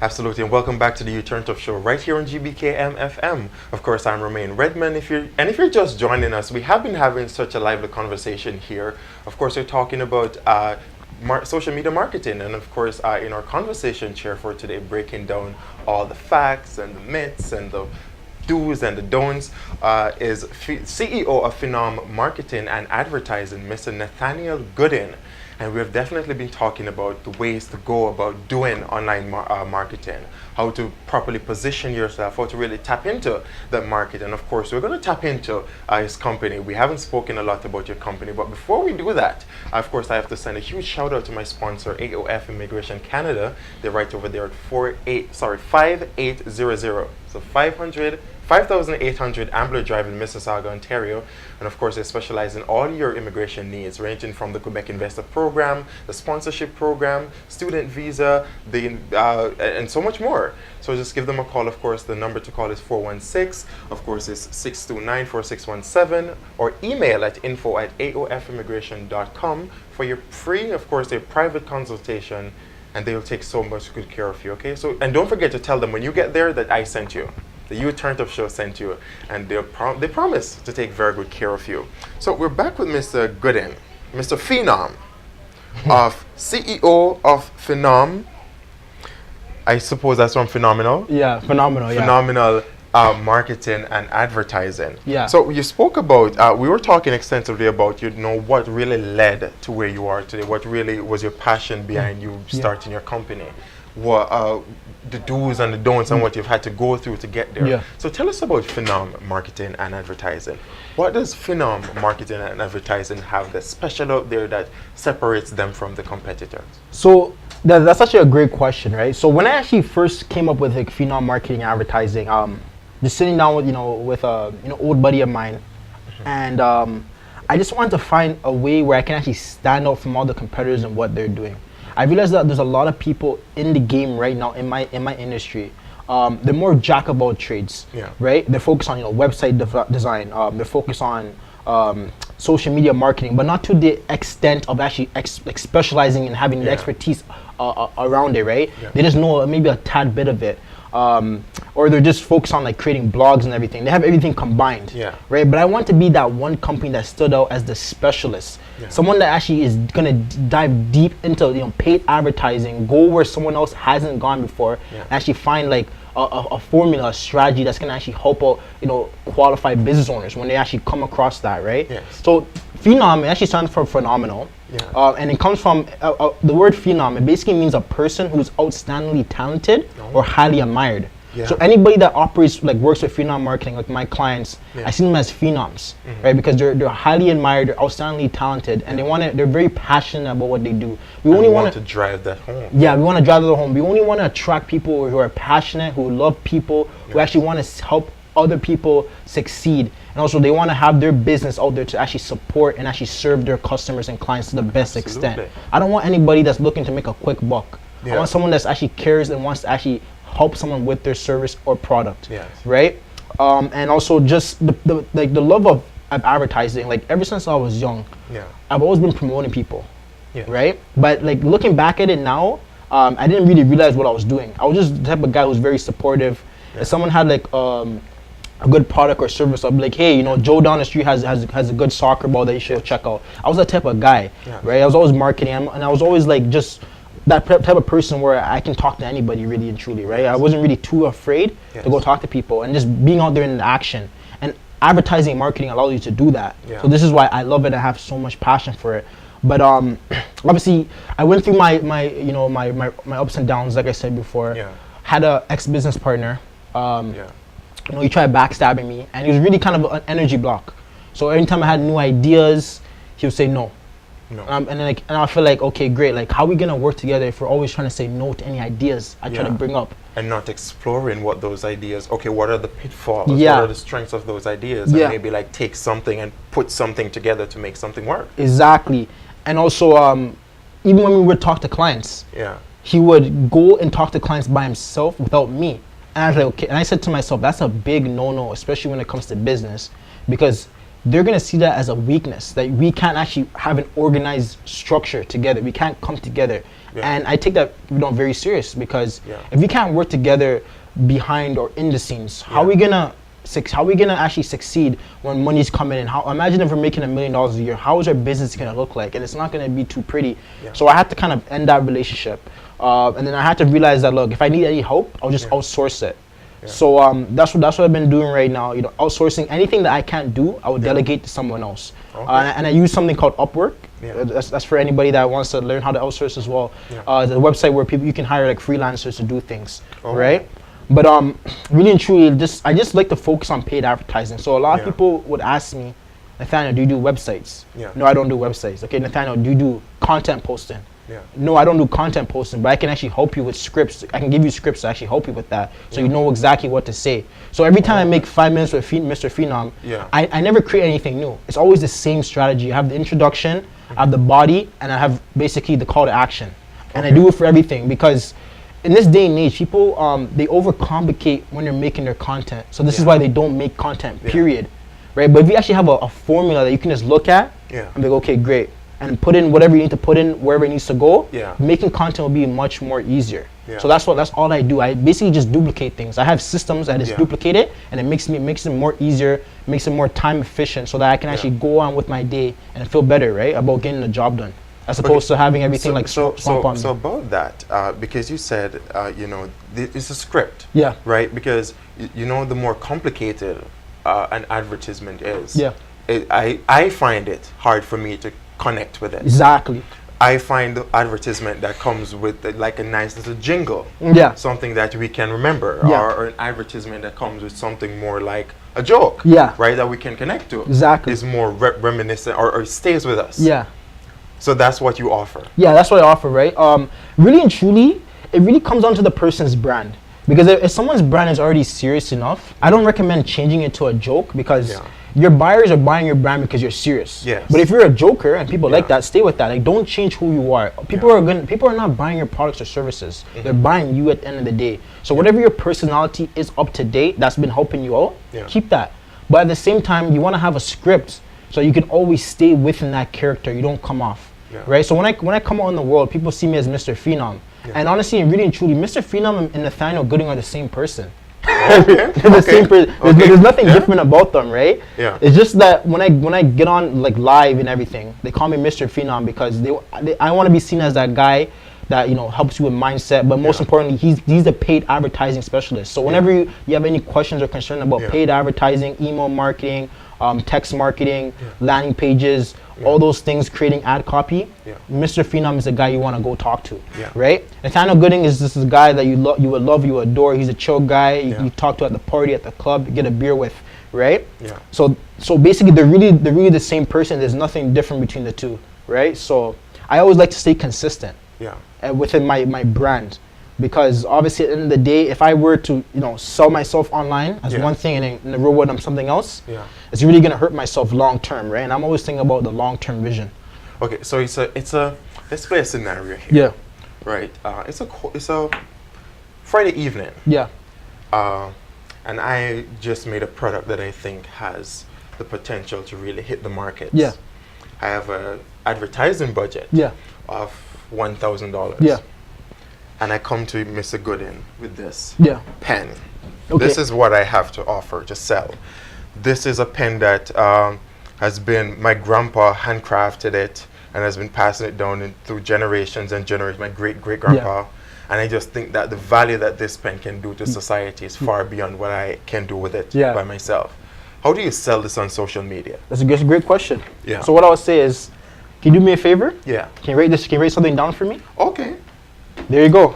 Absolutely, and welcome back to the Youth Church of Show right here on GBKM FM. Of course, I'm Romain Redman. If you're just joining us, we have been having such a lively conversation here. Of course, we're talking about social media marketing, and of course, in our conversation chair for today, breaking down all the facts and the myths and the do's and the don'ts, is CEO of Phenom Marketing and Advertising, Mr. Nathaniel Gooden. And we have definitely been talking about the ways to go about doing online marketing, how to properly position yourself, how to really tap into the market. And of course, we're going to tap into his company. We haven't spoken a lot about your company, but before we do that, of course, I have to send a huge shout out to my sponsor, AOF Immigration Canada. They're right over there at 5800 So 5,800 Ambler Drive in Mississauga, Ontario. And of course, they specialize in all your immigration needs, ranging from the Quebec Investor Program, the sponsorship program, student visa, and so much more. So just give them a call. Of course, the number to call is 416. Of course, it's 629-4617, or email at info@aofimmigration.com for your free, of course, their private consultation, and they will take so much good care of you. Okay. So, and don't forget to tell them when you get there that I sent you. The You Turned Up Show sent you, and they promise to take very good care of you. So we're back with Mr. Gooden, Mr. Phenom, of CEO of Phenom. I suppose that's from Phenomenal. Yeah, Phenomenal. Yeah. Phenomenal marketing and advertising. Yeah. So you spoke about. We were talking extensively about what really led to where you are today. What really was your passion behind you starting your company? What the do's and the don'ts and what you've had to go through to get there. Yeah. So tell us about Phenom marketing and advertising. What does Phenom marketing and advertising have that's special out there that separates them from the competitors? So that's actually a great question, right? So when I actually first came up with like Phenom marketing and advertising, just sitting down with with a old buddy of mine, and I just wanted to find a way where I can actually stand out from all the competitors and what they're doing. I realized that there's a lot of people in the game right now in my industry. They're more jack of all trades, right? They're focused on website design. They're focused on social media marketing, but not to the extent of actually specializing and having the expertise around it, right? They just know maybe a tad bit of it. Or they're just focused on like creating blogs and everything. They have everything combined, right? But I want to be that one company that stood out as the specialist, someone that actually is gonna dive deep into paid advertising, go where someone else hasn't gone before, and actually find like a formula, a strategy that's gonna actually help out qualified business owners when they actually come across that, right? So Phenom actually stands for phenomenal. And it comes from the word phenom. It basically means a person who's outstandingly talented or highly admired. So anybody that operates works with Phenom marketing, like my clients, I see them as phenoms, right? Because they're highly admired, they're outstandingly talented, and they're very passionate about what they do. We only want to drive that home. Yeah, we want to drive that home. We only want to attract people who are passionate, who love people, who actually want to help other people succeed, and also they want to have their business out there to actually support and actually serve their customers and clients to the best extent. I don't want anybody that's looking to make a quick buck. I want someone that's actually cares and wants to actually help someone with their service or product, right? And also just the love of advertising. Like ever since I was young, I've always been promoting people, right? But like looking back at it now, I didn't really realize what I was doing. I was just the type of guy who's very supportive. If someone had like a good product or service, I'd be like, hey, Joe down the street has a good soccer ball that you should check out. I was that type of guy, right? I was always marketing, and I was always like just that type of person where I can talk to anybody really and truly, right? I wasn't really too afraid to go talk to people, and just being out there in the action. And advertising and marketing allows you to do that. So this is why I love it. I have so much passion for it. But obviously, I went through my ups and downs, like I said before. Had a ex-business partner. He tried backstabbing me, and he was really kind of an energy block. So every time I had new ideas, he would say no. And I feel like, okay, great. Like, how are we gonna work together if we're always trying to say no to any ideas I try to bring up? And not exploring what those ideas. Okay, what are the pitfalls? What are the strengths of those ideas? And maybe like take something and put something together to make something work. Exactly. And also, even when we would talk to clients, he would go and talk to clients by himself without me. And I was like, okay. And I said to myself, that's a big no-no, especially when it comes to business, because they're gonna see that as a weakness, that we can't actually have an organized structure together. We can't come together. And I take that very serious, because if we can't work together behind or in the scenes, how are we gonna actually succeed when money's coming in? Imagine if we're making $1 million a year, how is our business gonna look like? And it's not gonna be too pretty. So I had to kind of end that relationship. And then I had to realize that, look, if I need any help, I'll just outsource it. So that's what I've been doing right now. Outsourcing anything that I can't do, I would delegate to someone else. And I use something called Upwork. That's for anybody that wants to learn how to outsource as well. The website where you can hire like freelancers to do things, right? But really and truly, I just like to focus on paid advertising. So a lot of people would ask me, Nathaniel, do you do websites? No, I don't do websites. Okay, Nathaniel, do you do content posting? Yeah. No, I don't do content posting, but I can actually help you with scripts. I can give you scripts to actually help you with that, so you know exactly what to say. So every time I make 5 minutes with Mr. Phenom, I never create anything new. It's always the same strategy. I have the introduction, I have the body, and I have basically the call to action. And I do it for everything, because in this day and age, people they overcomplicate when they're making their content. So this is why they don't make content, period. Right? But if you actually have a formula that you can just look at and be like, okay, great, and put in whatever you need to put in wherever it needs to go, making content will be much more easier. So that's all I do. I basically just duplicate things. I have systems that just duplicate it, and it makes it more easier, makes it more time efficient, so that I can actually go on with my day and feel better, right, about getting the job done, as opposed to having everything so about that, because you said you know, it's a script, right? Because you know, the more complicated an advertisement is, I find it hard for me to connect with it. Exactly. I find the advertisement that comes with like a nice little jingle, something that we can remember, or an advertisement that comes with something more like a joke, right, that we can connect to, is more reminiscent, or stays with us. So that's what you offer. Yeah, that's what I offer, right? Really and truly, it really comes down to the person's brand. Because if someone's brand is already serious enough, I don't recommend changing it to a joke, because your buyers are buying your brand because you're serious. But if you're a joker and people like that, stay with that. Like, don't change who you are. People are not buying your products or services. They're buying you at the end of the day. So whatever your personality is up to date, that's been helping you out, keep that. But at the same time, you want to have a script so you can always stay within that character. You don't come off. Right? So when I come out in the world, people see me as Mr. Phenom. And honestly, really and truly, Mr. Phenom and Nathaniel Gooding are the same person. They're the same person. There's nothing different about them, right? It's just that when I get on like live and everything, they call me Mr. Phenom, because I want to be seen as that guy that, you know, helps you with mindset, but most importantly, he's a paid advertising specialist. So whenever you have any questions or concern about paid advertising, email marketing, text marketing, landing pages, all those things, creating ad copy, Mr. Phenom is the guy you want to go talk to, right? Nathaniel Gooding is this guy that you would love, you adore. He's a chill guy. You talk to at the party, at the club, you get a beer with, right? So basically, they're really the same person. There's nothing different between the two, right? So I always like to stay consistent, within my brand. Because obviously, at the end of the day, if I were to, you know, sell myself online as one thing, and in the real world I'm something else, it's really gonna hurt myself long term, right? And I'm always thinking about the long term vision. Okay, so it's a let's play a scenario here. Right. It's a Friday evening. And I just made a product that I think has the potential to really hit the market. I have a advertising budget of $1,000. And I come to Mr. Gooding with this pen. This is what I have to offer to sell. This is a pen that has been, my grandpa handcrafted it and has been passing it down through generations and generations, my great-great-grandpa. And I just think that the value that this pen can do to society is far beyond what I can do with it by myself. How do you sell this on social media? That's a great question. So what I would say is, can you do me a favor? Can you write this? Can you write something down for me? Okay. There you go.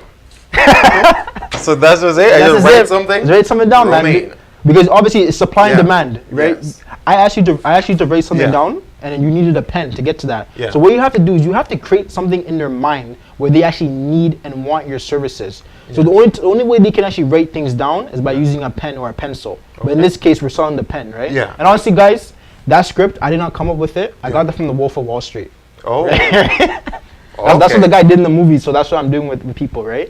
So that's just it. I just write something. Just write something down, man. Because obviously it's supply and demand, right? I asked you to write something down, and then you needed a pen to get to that. So what you have to do is you have to create something in their mind where they actually need and want your services. So the only way they can actually write things down is by using a pen or a pencil. But in this case, we're selling the pen, right? And honestly, guys, that script, I did not come up with it. I got that from the Wolf of Wall Street. That's what the guy did in the movie, so that's what I'm doing with people, right?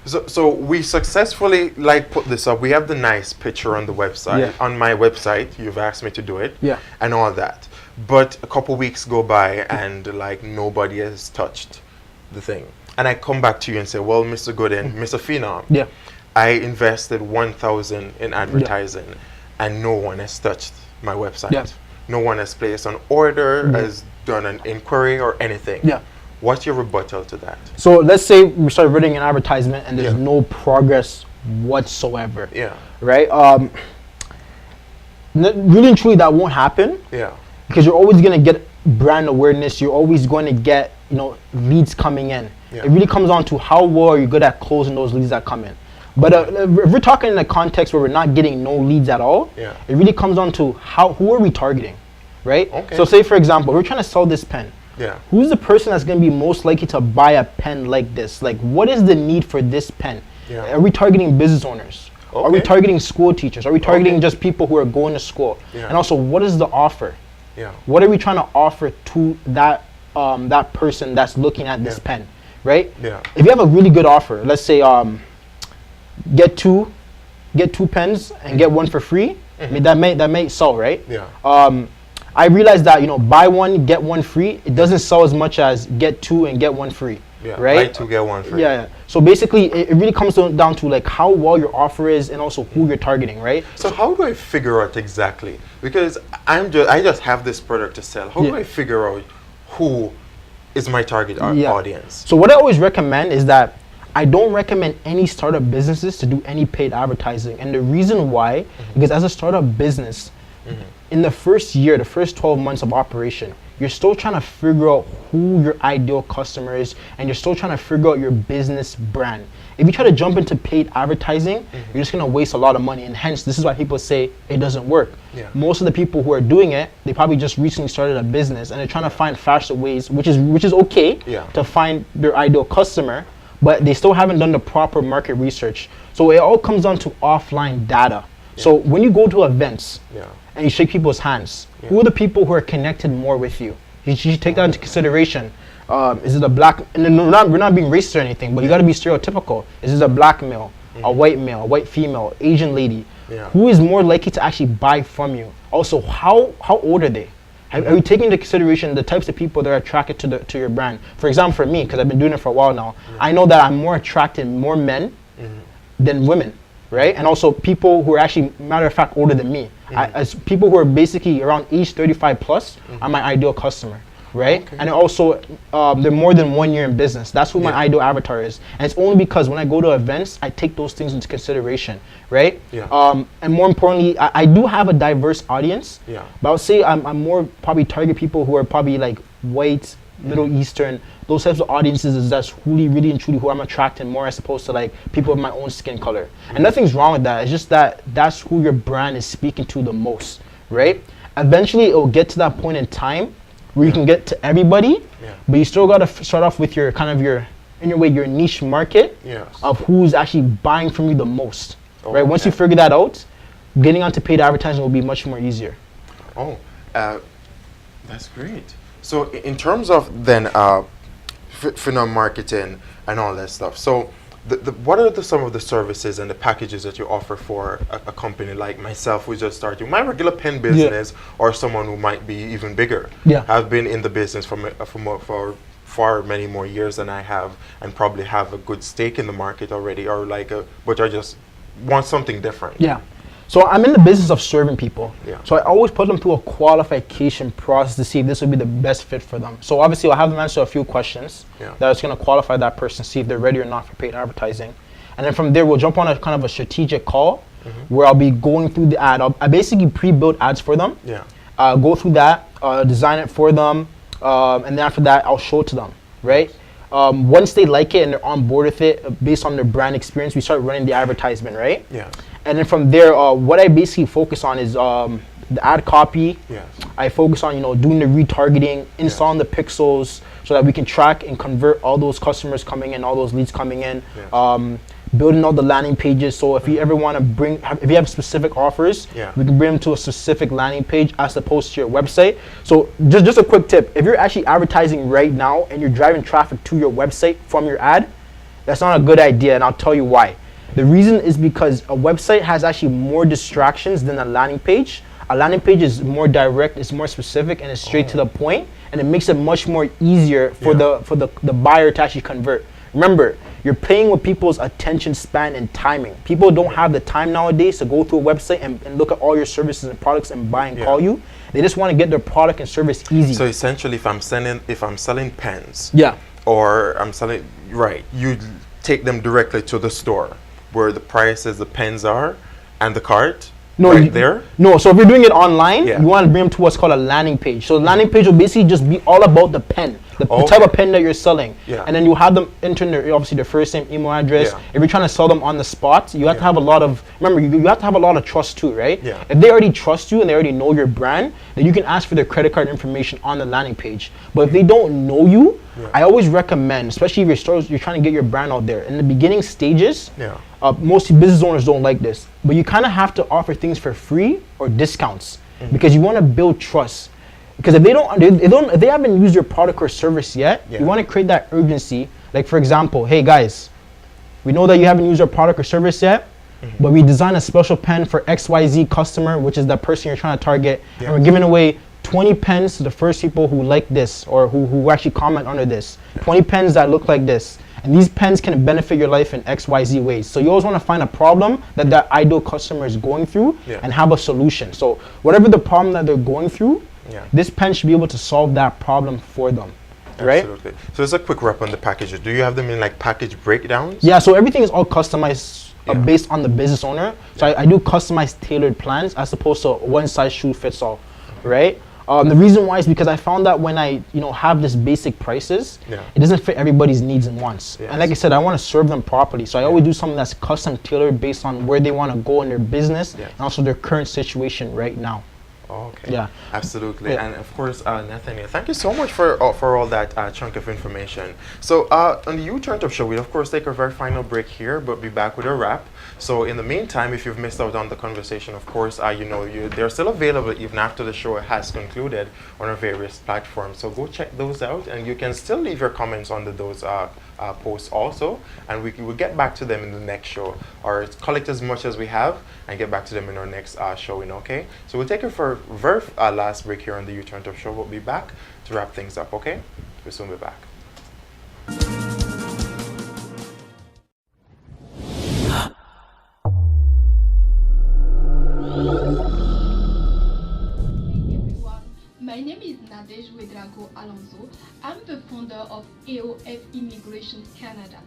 So we successfully put this up. We have the nice picture on the website, on my website. You've asked me to do it, and all that. But a couple weeks go by, and nobody has touched the thing. And I come back to you and say, well, Mr. Gooding, Mr. Phenom, I invested $1,000 in advertising, and no one has touched my website. No one has placed an order, has done an inquiry or anything. What's your rebuttal to that? So let's say we start running an advertisement and there's no progress whatsoever. Right? Really and truly, that won't happen. Because you're always going to get brand awareness. You're always going to get, you know, leads coming in. It really comes down to how well are you good at closing those leads that come in. But if we're talking in a context where we're not getting no leads at all, it really comes down to who are we targeting, right? So say, for example, we're trying to sell this pen. Yeah. Who's the person that's going to be most likely to buy a pen like this? Like, what is the need for this pen? Yeah. Are we targeting business owners? Are we Okay. targeting school teachers? Are we targeting Okay. just people who are going to school? Yeah. And also, what is the offer? Yeah. What are we trying to offer to that person that's looking at this Yeah. pen, right? Yeah. If you have a really good offer, let's say get two pens and get one for free. I mean, that may sell, right? Yeah. I realized that, you know, buy one get one free. It doesn't sell as much as get two and get one free. Yeah. Right? Buy two, get one free. Yeah. So basically, it really comes down to like how well your offer is and also who you're targeting, right? So how do I figure out exactly? Because I just have this product to sell. How do Yeah. I figure out who is my target audience? So what I always recommend is that I don't recommend any startup businesses to do any paid advertising. And the reason why, because as a startup business, in the first year, the first 12 months of operation, you're still trying to figure out who your ideal customer is, and you're still trying to figure out your business brand. If you try to jump into paid advertising, you're just gonna waste a lot of money, and hence this is why people say it doesn't work. Yeah. Most of the people who are doing it, they probably just recently started a business, and they're trying to find faster ways, which is okay, Yeah. to find their ideal customer, but they still haven't done the proper market research. So it all comes down to offline data. So when you go to events, Yeah. and you shake people's hands, who are the people who are connected more with you? You should take that into consideration. Is it a black, and then we're not being racist or anything, but you gotta be stereotypical. Is it a black male, a white female, Asian lady? Yeah. Who is more likely to actually buy from you? Also, how old are they? Are you taking into consideration the types of people that are attracted to your brand? For example, for me, because I've been doing it for a while now, I know that I'm more attracted more men than women, right? And also people who are actually, matter of fact, older than me. As people who are basically around age 35 plus are my ideal customer, right? Okay. And also, they're more than 1 year in business. That's who my ideal avatar is. And it's only because when I go to events, I take those things into consideration, right? Yeah. And more importantly, I do have a diverse audience, Yeah. but I would say I'm more probably target people who are probably like white, Middle Eastern, those types of audiences is that's really and truly who I'm attracting more as opposed to like people of my own skin color. And nothing's wrong with that. It's just that that's who your brand is speaking to the most, right? Eventually it will get to that point in time where you can get to everybody, but you still gotta start off with your kind of your niche market Yes. of who's actually buying from you the most, right? Once Okay. you figure that out, getting onto paid advertising will be much more easier. Oh, that's great. So in terms of then Phenom marketing and all that stuff, so what are some of the services and the packages that you offer for a company like myself who's just starting my regular pen business, or someone who might be even bigger? Yeah. I've been in the business for far many more years than I have, and probably have a good stake in the market already, or but I just want something different. Yeah. So I'm in the business of serving people. Yeah. So I always put them through a qualification process to see if this would be the best fit for them. So obviously I'll have them answer a few questions that's going to qualify that person, see if they're ready or not for paid advertising. And then from there, we'll jump on a kind of a strategic call where I'll be going through the ad. I basically pre-build ads for them. Yeah. Go through that, design it for them, and then after that, I'll show it to them, right? Once they like it and they're on board with it, based on their brand experience, we start running the advertisement, right? Yeah. And then from there, what I basically focus on is the ad copy. Yes. I focus on doing the retargeting, installing the pixels, so that we can track and convert all those customers coming in, all those leads coming in. Yes. Building all the landing pages. So if you ever want to if you have specific offers, we can bring them to a specific landing page as opposed to your website. So just a quick tip: if you're actually advertising right now and you're driving traffic to your website from your ad, that's not a good idea, and I'll tell you why. The reason is because a website has actually more distractions than a landing page. A landing page is more direct, it's more specific, and it's straight to the point, and it makes it much more easier for the buyer to actually convert. Remember, you're playing with people's attention span and timing. People don't have the time nowadays to go through a website and look at all your services and products and buy and call you. They just want to get their product and service easy. So essentially, if I'm selling pens, or I'm selling, you take them directly to the store where the prices, the pens are, and the cart. There? No, so if you're doing it online, you want to bring them to what's called a landing page. So the landing page will basically just be all about the pen. the type of pen that you're selling. Yeah. And then you have them enter obviously their first name, email address. Yeah. If you're trying to sell them on the spot, you have to have a lot of, remember, you have to have a lot of trust too, right? Yeah. If they already trust you and they already know your brand, then you can ask for their credit card information on the landing page. But if they don't know you, I always recommend, especially if you're trying to get your brand out there, in the beginning stages, most business owners don't like this, but you kind of have to offer things for free or discounts because you want to build trust. Because if they haven't used your product or service yet, you want to create that urgency. Like for example, hey guys, we know that you haven't used our product or service yet, but we designed a special pen for XYZ customer, which is the person you're trying to target, and we're giving away 20 pens to the first people who like this or who actually comment under this. 20 pens that look like this. And these pens can benefit your life in XYZ ways. So you always want to find a problem that ideal customer is going through and have a solution. So whatever the problem that they're going through, this pen should be able to solve that problem for them. Right? Absolutely. So there's a quick wrap on the packages. Do you have them in like package breakdowns? Yeah, so everything is all customized based on the business owner. So I do customized tailored plans as opposed to one size shoe fits all, right? The reason why is because I found that when I have this basic prices, it doesn't fit everybody's needs and wants. And like I said, I want to serve them properly. So I always do something that's custom tailored based on where they want to go in their business and also their current situation right now. Okay. Yeah. Absolutely. And of course, Nathaniel, thank you so much for all that chunk of information. So on the U-Turn Up Show, we'll of course take our very final break here, but be back with a wrap. So in the meantime, if you've missed out on the conversation, of course, they're still available even after the show has concluded on our various platforms. So go check those out, and you can still leave your comments under those posts also, and we will get back to them in the next show, or collect as much as we have and get back to them in our next showing. Okay, so we'll take it for a very last break here on the U-Turn Up Show. We'll be back to wrap things up. Okay, we'll soon be back. My name is Alonso. I'm the founder of AOF Immigration Canada.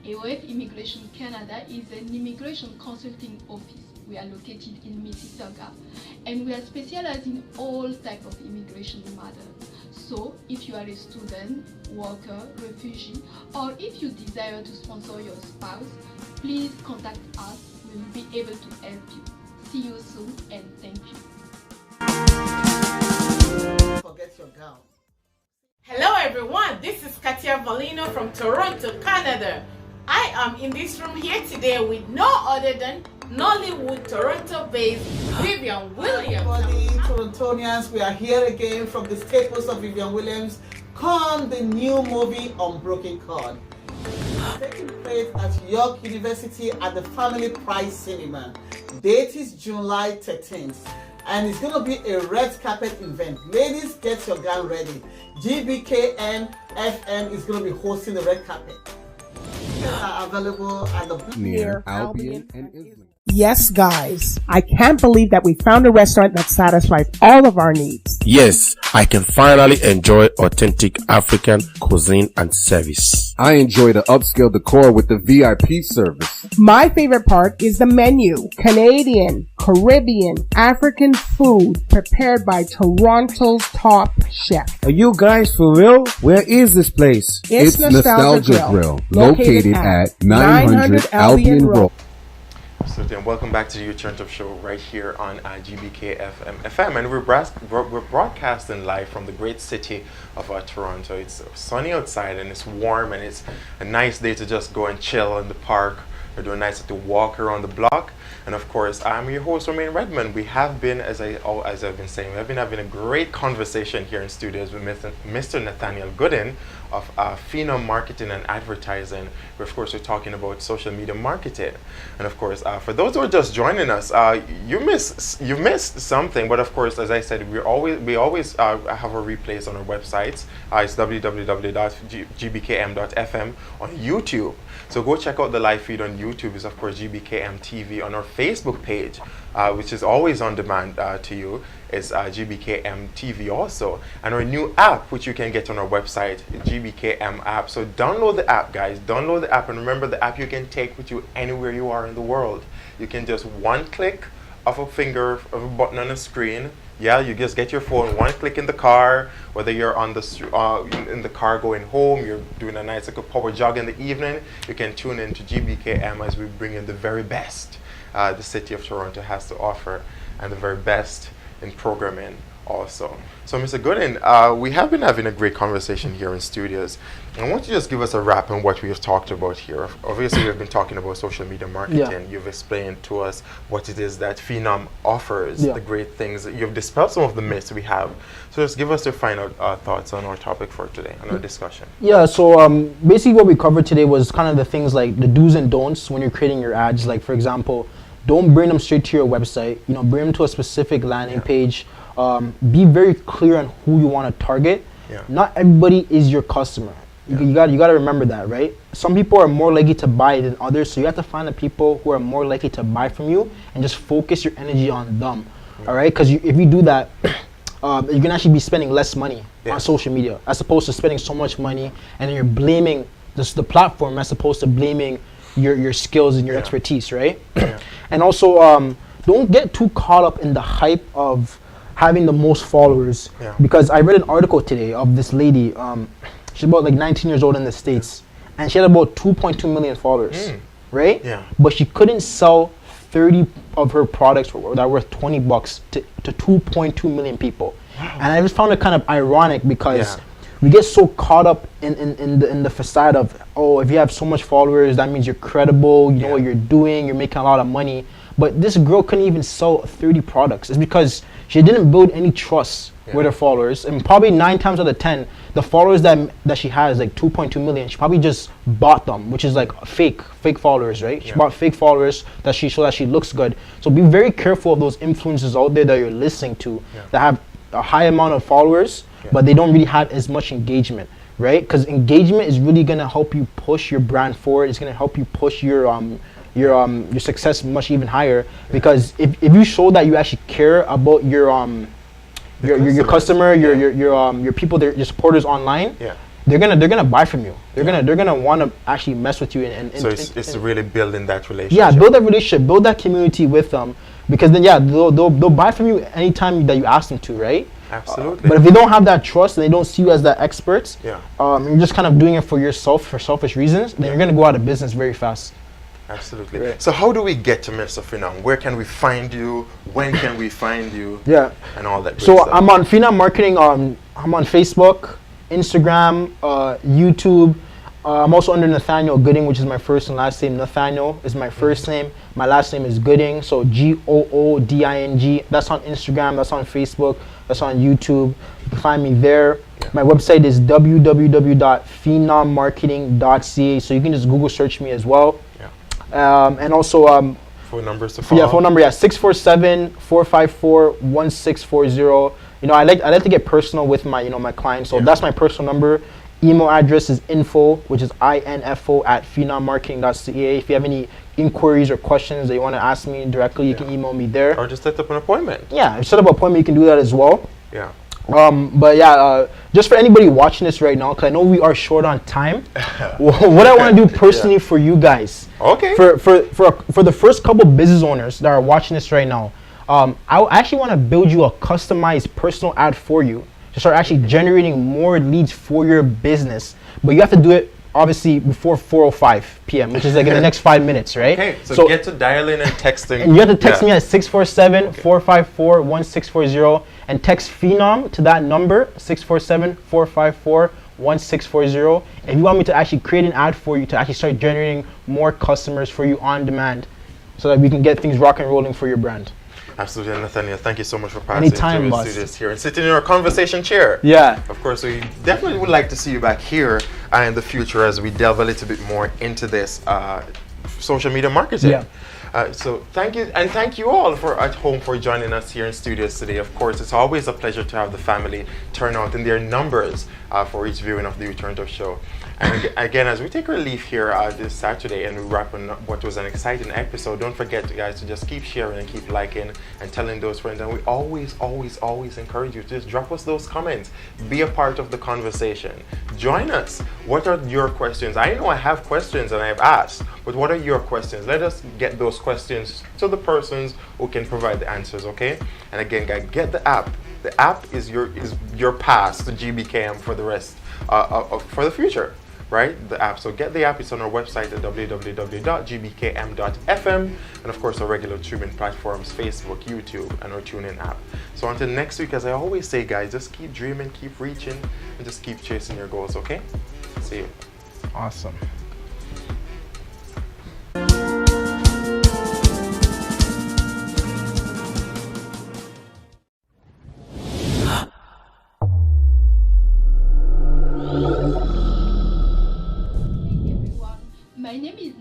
AOF Immigration Canada is an immigration consulting office. We are located in Mississauga, and we are specialized in all types of immigration matters. So if you are a student, worker, refugee, or if you desire to sponsor your spouse, please contact us. We will be able to help you. See you soon, and thank you. Forget your gown. Hello everyone, this is Katia Valino from Toronto, Canada. I am in this room here today with no other than Nollywood Toronto-based Vivian Williams. Everybody, Torontonians, we are here again from the staples of Vivian Williams. Come the new movie Unbroken Cord. Taking place at York University at the Family Prize Cinema. Date is July 13th. And it's going to be a red carpet event. Ladies, get your gown ready. GBKM FM is going to be hosting the red carpet. Are available at the near Albion and Islington. Yes, guys, I can't believe that we found a restaurant that satisfies all of our needs. Yes, I can finally enjoy authentic African cuisine and service. I enjoy the upscale decor with the VIP service. My favorite part is the menu. Canadian, Caribbean, African food prepared by Toronto's top chef. Are you guys for real? Where is this place? It's Nostalgia Grill, located at 900 Albion Road. Absolutely, and welcome back to the U-Turn Up Show right here on GBKM, and we're broadcasting live from the great city of Toronto. It's sunny outside and it's warm, and it's a nice day to just go and chill in the park or do a nice to walk around the block. And of course, I'm your host, Romain Redmond. We have been, as I've been saying, we've been having a great conversation here in studios with Mr. Nathaniel Gooden of Phenom Marketing and Advertising. Where of course we're talking about social media marketing. And of course, for those who are just joining us, you missed something. But of course, as I said, we always have our replays on our websites. It's www.gbkm.fm on YouTube. So go check out the live feed on YouTube. It's of course GBKM TV. On our Facebook page, which is always on demand to you, is GBKM TV also. And our new app, which you can get on our website, GBKM app. So download the app, guys. Download the app, and remember, the app you can take with you anywhere you are in the world. You can just one click of a finger of a button on a screen. Yeah, you just get your phone, one click in the car, whether you're on the in the car going home, you're doing a nice little power jog in the evening, you can tune in to GBKM as we bring in the very best the city of Toronto has to offer, and the very best in programming also. So Mr. Gooden, we have been having a great conversation here in studios. I want you to just give us a wrap on what we have talked about here. Obviously, we've been talking about social media marketing. Yeah. You've explained to us what it is that Phenom offers, Yeah. the great things. You've dispelled some of the myths we have. So just give us your final thoughts on our topic for today, on our discussion. Yeah, so basically what we covered today was kind of the things like the do's and don'ts when you're creating your ads. Like, for example, don't bring them straight to your website. You know, bring them to a specific landing page. Be very clear on who you want to target. Yeah. Not everybody is your customer. You got to remember that, right? Some people are more likely to buy than others, so you have to find the people who are more likely to buy from you and just focus your energy on them. All right, because if you do that, you're gonna actually be spending less money on social media as opposed to spending so much money, and then you're blaming the platform as opposed to blaming your skills and your expertise, right? And also, don't get too caught up in the hype of having the most followers, because I read an article today of this lady. She's about like 19 years old in the States, and she had about 2.2 million followers, right? Yeah. But she couldn't sell 30 of her products that were worth $20 to 2.2 million people. And I just found it kind of ironic because we get so caught up in the facade of, oh, if you have so much followers, that means you're credible, you know what you're doing, you're making a lot of money. But this girl couldn't even sell 30 products. It's because she didn't build any trust with her followers. And probably 9 times out of 10, the followers that she has, like 2.2 million, she probably just bought them, which is like fake followers, right? She bought fake followers so that she looks good. So be very careful of those influencers out there that you're listening to that have a high amount of followers, but they don't really have as much engagement, right? Because engagement is really gonna help you push your brand forward. It's gonna help you push your success much even higher, because if you show that you actually care about your customer, your people, your supporters online, they're gonna buy from you. They're gonna want to actually mess with you So it's really building that relationship. Yeah, build that relationship, build that community with them, because then they'll buy from you anytime that you ask them to, right? Absolutely. But if they don't have that trust and they don't see you as that expert, you're just kind of doing it for yourself, for selfish reasons, then you're gonna go out of business very fast. Absolutely. Right. So how do we get to Mr. Phenom? Where can we find you? When can we find you? And all that. So I'm on Phenom Marketing. I'm on Facebook, Instagram, YouTube. I'm also under Nathaniel Gooding, which is my first and last name. Nathaniel is my first name. My last name is Gooding. So Gooding. That's on Instagram. That's on Facebook. That's on YouTube. You can find me there. My website is www.phenommarketing.ca. So you can just Google search me as well. And also phone numbers to follow. Yeah, phone number 647-454-1640. You know, I like to get personal with my my clients, so that's my personal number. Email address is info, which is info @phenommarketing.ca. If you have any inquiries or questions that you want to ask me directly, you can email me there, or just set up an appointment. Yeah, set up an appointment. You can do that as well. Yeah. But yeah, just for anybody watching this right now, because I know we are short on time, what I want to do personally for you guys, for the first couple business owners that are watching this right now, I actually want to build you a customized personal ad for you to start actually generating more leads for your business. But you have to do it obviously before 4:05 p.m., which is like in the next 5 minutes, right? Okay, so get to dialing and texting. And you have to text me at 647-454-1640 and text Phenom to that number, 647-454-1640. If you want me to actually create an ad for you to actually start generating more customers for you on demand so that we can get things rock and rolling for your brand. Absolutely, Nathaniel. Thank you so much for passing through the studios here and sitting in our conversation chair. Yeah. Of course, we definitely would like to see you back here in the future as we delve a little bit more into this social media marketing. Yeah. So thank you, and thank you all at home for joining us here in studios today. Of course, it's always a pleasure to have the family turn out in their numbers for each viewing of the Return to Show. And again, as we take our leave here this Saturday and we wrap up what was an exciting episode, don't forget, guys, to just keep sharing and keep liking and telling those friends. And we always encourage you to just drop us those comments. Be a part of the conversation. Join us. What are your questions? I know I have questions and I've asked, but what are your questions? Let us get those questions to the persons who can provide the answers, okay? And again, guys, get the app. The app is your pass to GBKM for the rest, for the future, right? The app. So get the app. It's on our website at www.gbkm.fm, and of course our regular streaming platforms, Facebook, YouTube, and our TuneIn app. So until next week, as I always say, guys, just keep dreaming, keep reaching, and just keep chasing your goals, okay? See you. Awesome. My name is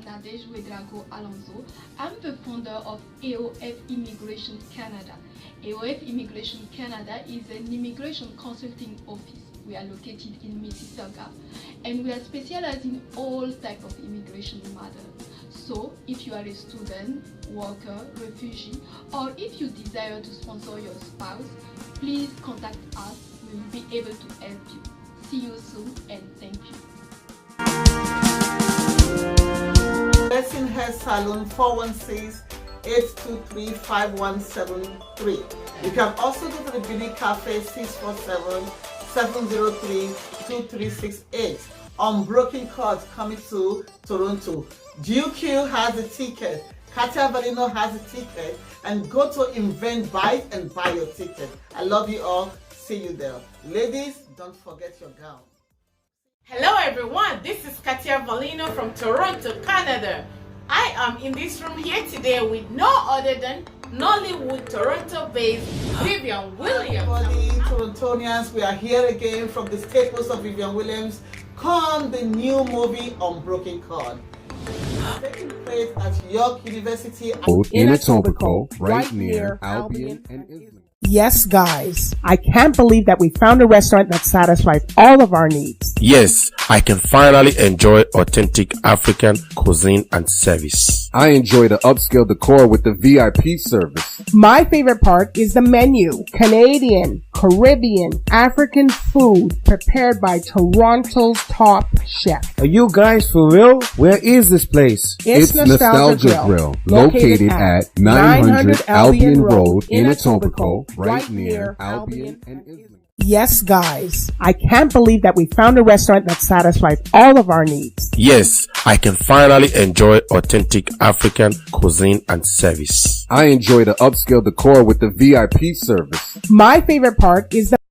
Alonso. I'm the founder of AOF Immigration Canada. AOF Immigration Canada is an immigration consulting office. We are located in Mississauga, and we are specialized in all types of immigration matters. So, if you are a student, worker, refugee, or if you desire to sponsor your spouse, please contact us. We will be able to help you. See you soon, and thank you. Blessing Hair Salon 416-823-5173. You can also go to the Beanie Cafe 647-703-2368. Unbroken Cards coming to Toronto. GQ has a ticket. Katia Valino has a ticket. And go to Invent Buy and buy your ticket. I love you all. See you there. Ladies, don't forget your gown. Hello everyone, this is Katia Valino from Toronto, Canada. I am in this room here today with no other than Nollywood Toronto-based Vivian Williams. Everybody, Torontonians, we are here again from the staples of Vivian Williams. Come the new movie Unbroken Chord. Taking place at York University In Etobicoke, right near Albion and Islington. Yes, guys, I can't believe that we found a restaurant that satisfies all of our needs. Yes, I can finally enjoy authentic African cuisine and service. I enjoy the upscale decor with the VIP service. My favorite part is the menu. Canadian, Caribbean, African food prepared by Toronto's top chef. Are you guys for real? Where is this place? It's Nostalgia Grill, located at 900 Albion Road in Etobicoke, right near Albion and Islington. Yes, guys, I can't believe that we found a restaurant that satisfies all of our needs. Yes, I can finally enjoy authentic African cuisine and service. I enjoy the upscale decor with the VIP service. My favorite part is the